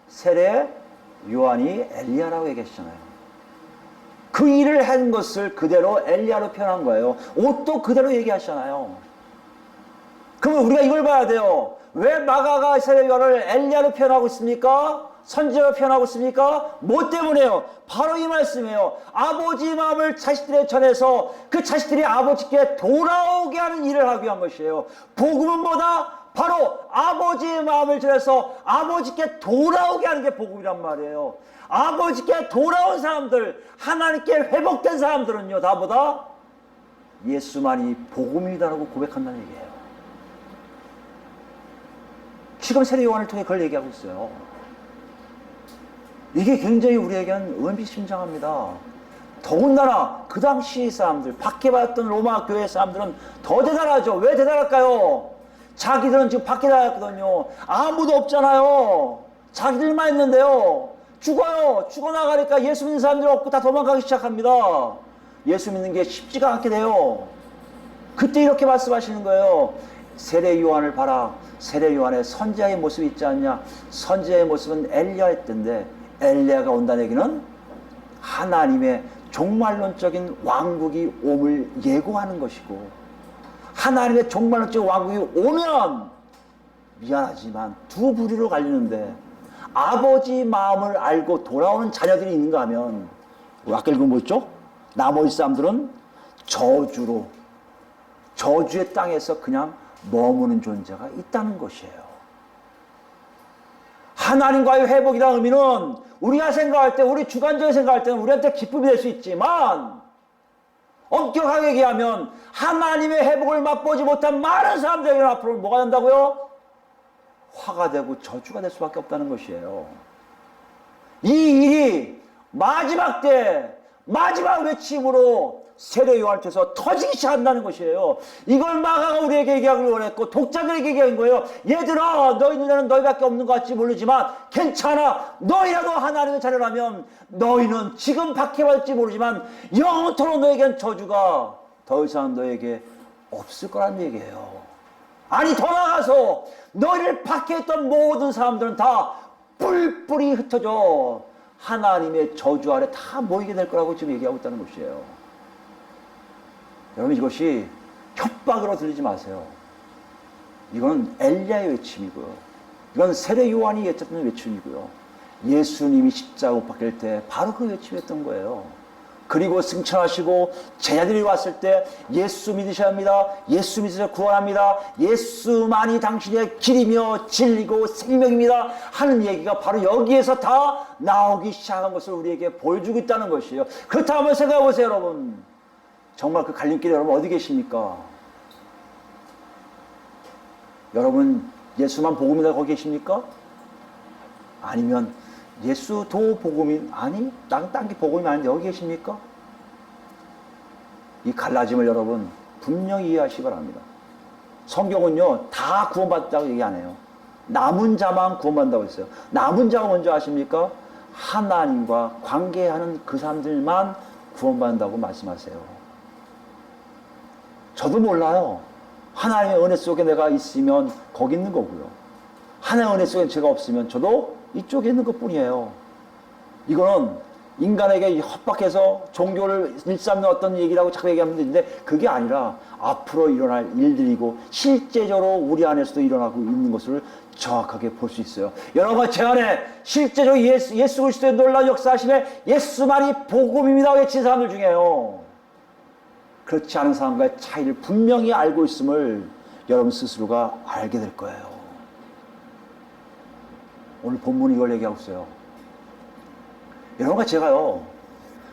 Speaker 1: 세례 요한이 엘리야라고 얘기하시잖아요. 그 일을 한 것을 그대로 엘리야로 표현한 거예요. 옷도 그대로 얘기하시잖아요. 그러면 우리가 이걸 봐야 돼요. 왜 마가가 세례 요한을 엘리야로 표현하고 있습니까? 선지자로 표현하고 있습니까? 뭐 때문에요? 바로 이 말씀이에요. 아버지 마음을 자식들에 전해서 그 자식들이 아버지께 돌아오게 하는 일을 하기 위한 것이에요. 복음은 뭐다? 바로 아버지의 마음을 전해서 아버지께 돌아오게 하는 게 복음이란 말이에요. 아버지께 돌아온 사람들, 하나님께 회복된 사람들은요, 다보다 예수만이 복음이다라고 고백한다는 얘기예요. 지금 세례 요한을 통해 그걸 얘기하고 있어요. 이게 굉장히 우리에게는 의미심장합니다. 더군다나 그 당시 사람들, 박해받았던 로마 교회 사람들은 더 대단하죠. 왜 대단할까요? 자기들은 지금 밖에 나갔거든요. 아무도 없잖아요. 자기들만 있는데요. 죽어요. 죽어나가니까 예수 믿는 사람들 없고 다 도망가기 시작합니다. 예수 믿는 게 쉽지가 않게 돼요. 그때 이렇게 말씀하시는 거예요. 세례 요한을 봐라. 세례 요한의 선지자의 모습이 있지 않냐. 선지자의 모습은 엘리야였던데 엘리야가 온다는 얘기는 하나님의 종말론적인 왕국이 옴을 예고하는 것이고 하나님의 종말론적인 왕국이 오면 미안하지만 두 부류로 갈리는데 아버지 마음을 알고 돌아오는 자녀들이 있는가 하면 아까 읽은 거 있죠? 나머지 사람들은 저주의 땅에서 그냥 머무는 존재가 있다는 것이에요. 하나님과의 회복이라는 의미는 우리가 생각할 때, 우리 주관적으로 생각할 때는 우리한테 기쁨이 될 수 있지만 엄격하게 얘기하면 하나님의 회복을 맛보지 못한 많은 사람들에게는 앞으로 뭐가 된다고요? 화가 되고 저주가 될 수밖에 없다는 것이에요. 이 일이 마지막 때 마지막 외침으로 세례 요한을 통해서 터지기 시작한다는 것이에요. 이걸 마가가 우리에게 얘기하기를 원했고 독자들에게 얘기한 거예요. 얘들아, 너희 눈에는 너희밖에 없는 것 같지 모르지만 괜찮아. 너희라도 하나님의 자녀라면 너희는 지금 박해받을지 모르지만 영원토록 너에겐 저주가 더 이상 너에게 없을 거란 얘기예요. 아니 더 나아가서 너희를 박해했던 모든 사람들은 다 뿔뿔이 흩어져 하나님의 저주 아래 다 모이게 될 거라고 지금 얘기하고 있다는 것이에요. 여러분 이것이 협박으로 들리지 마세요. 이건 엘리야의 외침이고요. 이건 세례 요한이 외쳤던 외침이고요. 예수님이 십자가 못 박힐 때 바로 그 외침이었던 거예요. 그리고 승천하시고 제자들이 왔을 때 예수 믿으셔야 합니다. 예수 믿으셔야 구원합니다. 예수만이 당신의 길이며 진리고 생명입니다 하는 얘기가 바로 여기에서 다 나오기 시작한 것을 우리에게 보여주고 있다는 것이에요. 그렇다고 한번 생각해 보세요, 여러분. 정말 그 갈림길에 여러분 어디 계십니까? 여러분 예수만 복음이다 거기 계십니까? 아니면 예수도 복음인, 아니 딴 게 복음이 아닌데 여기 계십니까? 이 갈라짐을 여러분 분명히 이해하시기 바랍니다. 성경은요 다 구원받았다고 얘기 안 해요. 남은 자만 구원받는다고 했어요. 남은 자가 뭔지 아십니까? 하나님과 관계하는 그 사람들만 구원받는다고 말씀하세요. 저도 몰라요. 하나님의 은혜 속에 내가 있으면 거기 있는 거고요. 하나님의 은혜 속에 제가 없으면 저도 이쪽에 있는 것 뿐이에요. 이거는 인간에게 협박해서 종교를 일삼는 어떤 얘기라고 자꾸 얘기하면 되는데 그게 아니라 앞으로 일어날 일들이고 실제적으로 우리 안에서도 일어나고 있는 것을 정확하게 볼 수 있어요. 여러분 제 안에 실제적으로 예수 그리스도의 놀라운 역사하심에 예수만이 복음입니다 외친 사람들 중에요. 그렇지 않은 사람과의 차이를 분명히 알고 있음을 여러분 스스로가 알게 될 거예요. 오늘 본문이 이걸 얘기하고 있어요. 여러분과 제가요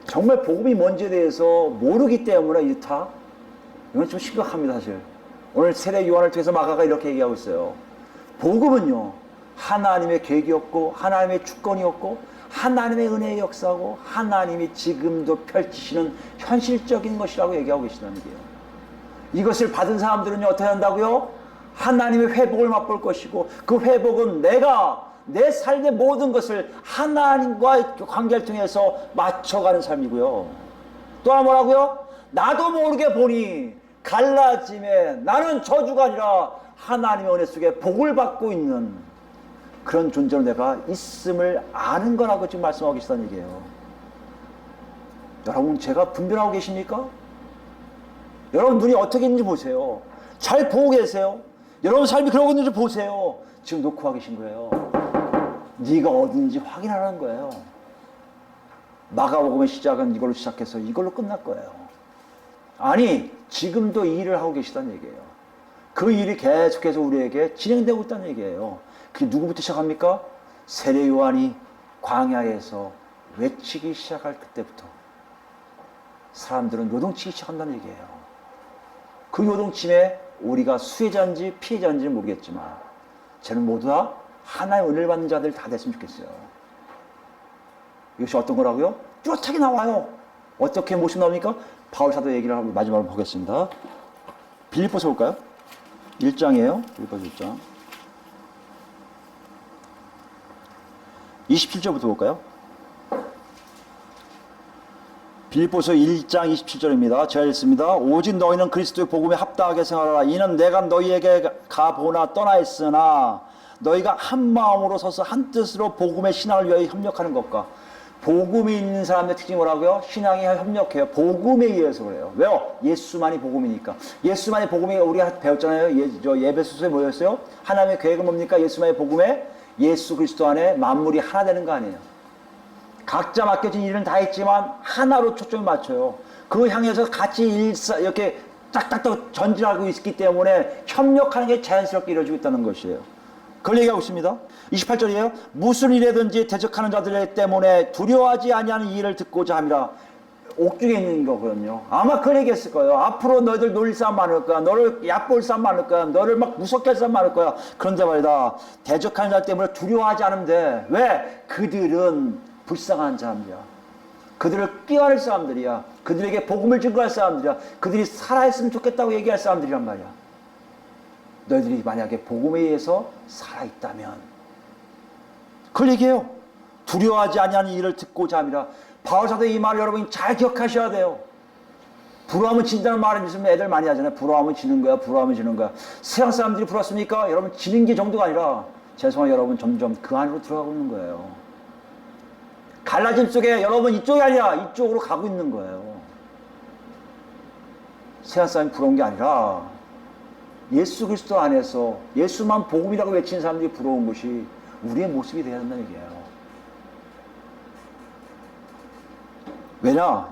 Speaker 1: 정말 복음이 뭔지에 대해서 모르기 때문에 이렇다. 이건 좀 심각합니다 사실. 오늘 세례 요한을 통해서 마가가 이렇게 얘기하고 있어요. 복음은요 하나님의 계획이었고 하나님의 주권이었고 하나님의 은혜의 역사고 하나님이 지금도 펼치시는 현실적인 것이라고 얘기하고 계시다는 게요. 이것을 받은 사람들은 어떻게 한다고요? 하나님의 회복을 맛볼 것이고 그 회복은 내가 내 삶의 모든 것을 하나님과의 관계를 통해서 맞춰가는 삶이고요. 또 하나 뭐라고요? 나도 모르게 보니 갈라짐에 나는 저주가 아니라 하나님의 은혜 속에 복을 받고 있는 그런 존재로 내가 있음을 아는 거라고 지금 말씀하고 계시다는 얘기예요. 여러분 제가 분별하고 계십니까? 여러분 눈이 어떻게 있는지 보세요. 잘 보고 계세요? 여러분 삶이 그러고 있는지 보세요. 지금 놓고 와 계신 거예요. 네가 어딘지 확인하라는 거예요. 마가복음의 시작은 이걸로 시작해서 이걸로 끝날 거예요. 아니 지금도 이 일을 하고 계시다는 얘기예요. 그 일이 계속해서 우리에게 진행되고 있다는 얘기예요. 그게 누구부터 시작합니까? 세례 요한이 광야에서 외치기 시작할 그때부터 사람들은 요동치기 시작한다는 얘기예요. 그 요동침에 우리가 수혜자인지 피해자인지는 모르겠지만 저는 모두 다 하나의 은혜를 받는 자들 다 됐으면 좋겠어요. 이것이 어떤 거라고요? 뚜렷하게 나와요. 어떻게 모습 나옵니까? 바울 사도 얘기를 하고 마지막으로 보겠습니다. 빌립보서 볼까요? 1장이에요. 빌립보서 1장. 27절부터 볼까요? 빌립보서 1장 27절입니다. 제가 읽습니다. 오직 너희는 그리스도의 복음에 합당하게 생활하라. 이는 내가 너희에게 가보나 떠나 있으나 너희가 한 마음으로 서서 한 뜻으로 복음의 신앙을 위하여 협력하는 것과 복음이 있는 사람의 특징이 뭐라고요? 신앙이 협력해요. 복음에 의해서 그래요. 왜요? 예수만이 복음이니까. 예수만이 복음이 우리가 배웠잖아요. 예배소서에 뭐였어요? 하나님의 계획은 뭡니까? 예수만의 복음에 예수 그리스도 안에 만물이 하나 되는 거 아니에요. 각자 맡겨진 일은 다 했지만 하나로 초점을 맞춰요. 그 향해서 같이 이렇게 딱딱딱 전진하고 있기 때문에 협력하는 게 자연스럽게 이루어지고 있다는 것이에요. 그걸 얘기하고 있습니다. 28절이에요. 무슨 일에든지 대적하는 자들 때문에 두려워하지 아니하는 이 일을 듣고자 함이라. 옥중에 있는 거거든요. 아마 그걸 얘기했을 거예요. 앞으로 너희들 놀릴 사람 많을 거야. 너를 얕볼 사람 많을 거야. 너를 막 무섭게 할 사람 많을 거야. 그런데 말이다. 대적하는 자들 때문에 두려워하지 않으면 돼. 왜? 그들은 불쌍한 사람들이야. 그들을 끼워낼 사람들이야. 그들에게 복음을 증거할 사람들이야. 그들이 살아있으면 좋겠다고 얘기할 사람들이란 말이야. 너희들이 만약에 복음에 의해서 살아있다면 그걸 얘기해요. 두려워하지 아니하는 일을 듣고자 함이라. 바울사도의 이 말을 여러분이 잘 기억하셔야 돼요. 부러워하면 진다는 말을 있으면 애들 많이 하잖아요. 부러워하면 지는 거야. 부러워하면 지는 거야. 세상 사람들이 부러웠습니까? 여러분 지는 게 정도가 아니라 죄송해요. 여러분 점점 그 안으로 들어가고 있는 거예요. 갈라짐 속에 여러분 이쪽이 아니라 이쪽으로 가고 있는 거예요. 세상 사람이 부러운 게 아니라 예수 그리스도 안에서 예수만 복음이라고 외치는 사람들이 부러운 것이 우리의 모습이 되어야 된다는 얘기예요. 왜냐?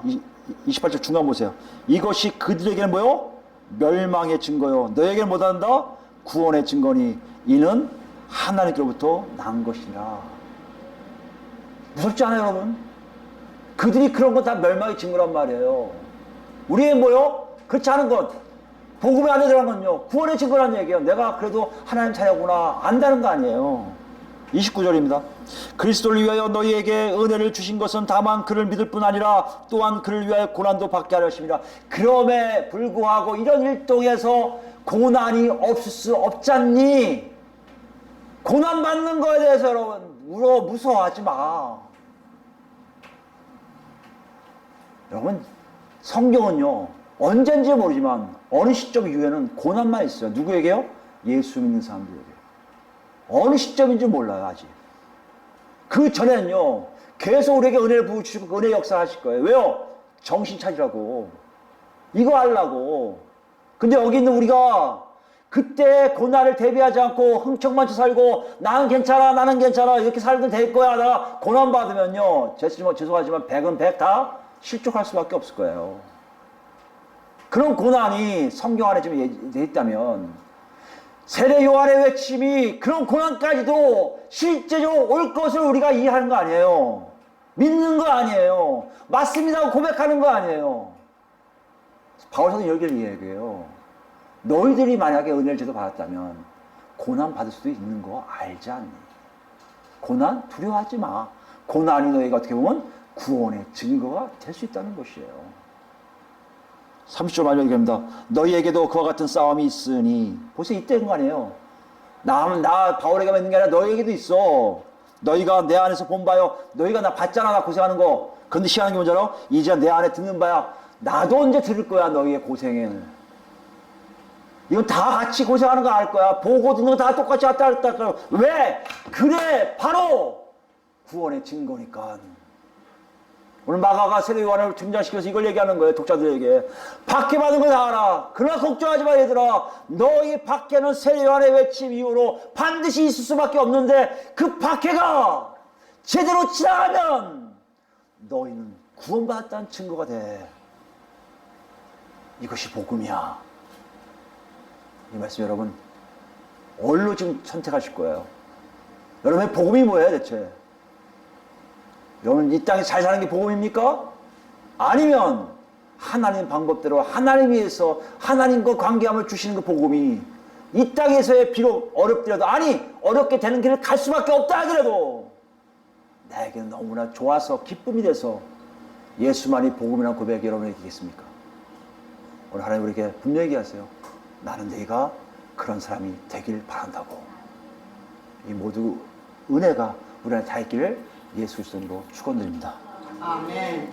Speaker 1: 28절 중간 보세요. 이것이 그들에게는 뭐요? 멸망의 증거요. 너에게는 못한다? 구원의 증거니 이는 하나님께로부터 난 것이라. 무섭지 않아요, 여러분? 그들이 그런 건 다 멸망의 증거란 말이에요. 우리의 뭐요? 그렇지 않은 것, 복음의 안에 들어간 건요, 구원의 증거란 얘기예요. 내가 그래도 하나님 자녀구나 안다는 거 아니에요. 29절입니다. 그리스도를 위하여 너희에게 은혜를 주신 것은 다만 그를 믿을 뿐 아니라 또한 그를 위하여 고난도 받게 하려 하심이라. 그럼에 불구하고 이런 일동에서 고난이 없을 수 없잖니. 고난 받는 거에 대해서 여러분 무서워하지 마. 여러분, 성경은요, 언젠지 모르지만 어느 시점 이후에는 고난만 있어요. 누구에게요? 예수 믿는 사람들에게. 어느 시점인지 몰라요, 아직. 그 전에는요, 계속 우리에게 은혜를 부으시고 그 은혜 역사 하실 거예요. 왜요? 정신 차리라고. 이거 하려고. 근데 여기 있는 우리가 그때 고난을 대비하지 않고 흥청만치 살고 나는 괜찮아 이렇게 살면 될 거야. 나 고난 받으면요, 죄송하지만 100은 100 다 실족할 수밖에 없을 거예요. 그런 고난이 성경 안에 좀 돼 있다면 세례 요한의 외침이 그런 고난까지도 실제적으로 올 것을 우리가 이해하는 거 아니에요. 믿는 거 아니에요. 맞습니다 고백하는 거 아니에요. 바울사도 여기를 이야기해요. 너희들이 만약에 은혜를 제대로 받았다면 고난 받을 수도 있는 거 알지 않니? 고난 두려워하지 마. 고난이 너희가 어떻게 보면 구원의 증거가 될 수 있다는 것이에요. 30절 마지막 얘기합니다. 너희에게도 그와 같은 싸움이 있으니. 보세요, 이때인 거 아니에요. 나 바울에게만 있는 게 아니라 너희에게도 있어. 너희가 내 안에서 본 바요. 너희가 나 봤잖아, 나 고생하는 거. 그런데 희한한 게 뭔지 알아? 이제 내 안에 듣는 바야. 나도 언제 들을 거야, 너희의 고생을. 이건 다 같이 고생하는 거 알 거야. 보고 듣는 거 다 똑같이 왔다 갔다. 왜? 그래, 바로 구원의 증거니까. 오늘 마가가 세례 요한을 등장시켜서 이걸 얘기하는 거예요. 독자들에게. 박해 받은 거 다 알아. 그러나 걱정하지 마, 얘들아. 너희 박해는 세례 요한의 외침 이후로 반드시 있을 수밖에 없는데 그 박해가 제대로 지나가면 너희는 구원받았다는 증거가 돼. 이것이 복음이야. 이 말씀 여러분 뭘로 지금 선택하실 거예요? 여러분의 복음이 뭐예요 대체? 여러분 이 땅에 잘 사는 게 복음입니까? 아니면 하나님 방법대로 하나님 위해서 하나님과 관계함을 주시는 그 복음이 이 땅에서의 비록 어렵더라도 아니 어렵게 되는 길을 갈 수밖에 없다 하더라도 나에게는 너무나 좋아서 기쁨이 돼서 예수만이 복음이라는 고백이 여러분에게 있겠습니까? 오늘 하나님 우리에게 분명히 얘기하세요. 나는 너희가 그런 사람이 되길 바란다고. 이 모두 은혜가 우리 안에 다 있기를 예수 그리스도로 축원드립니다.
Speaker 2: 아멘.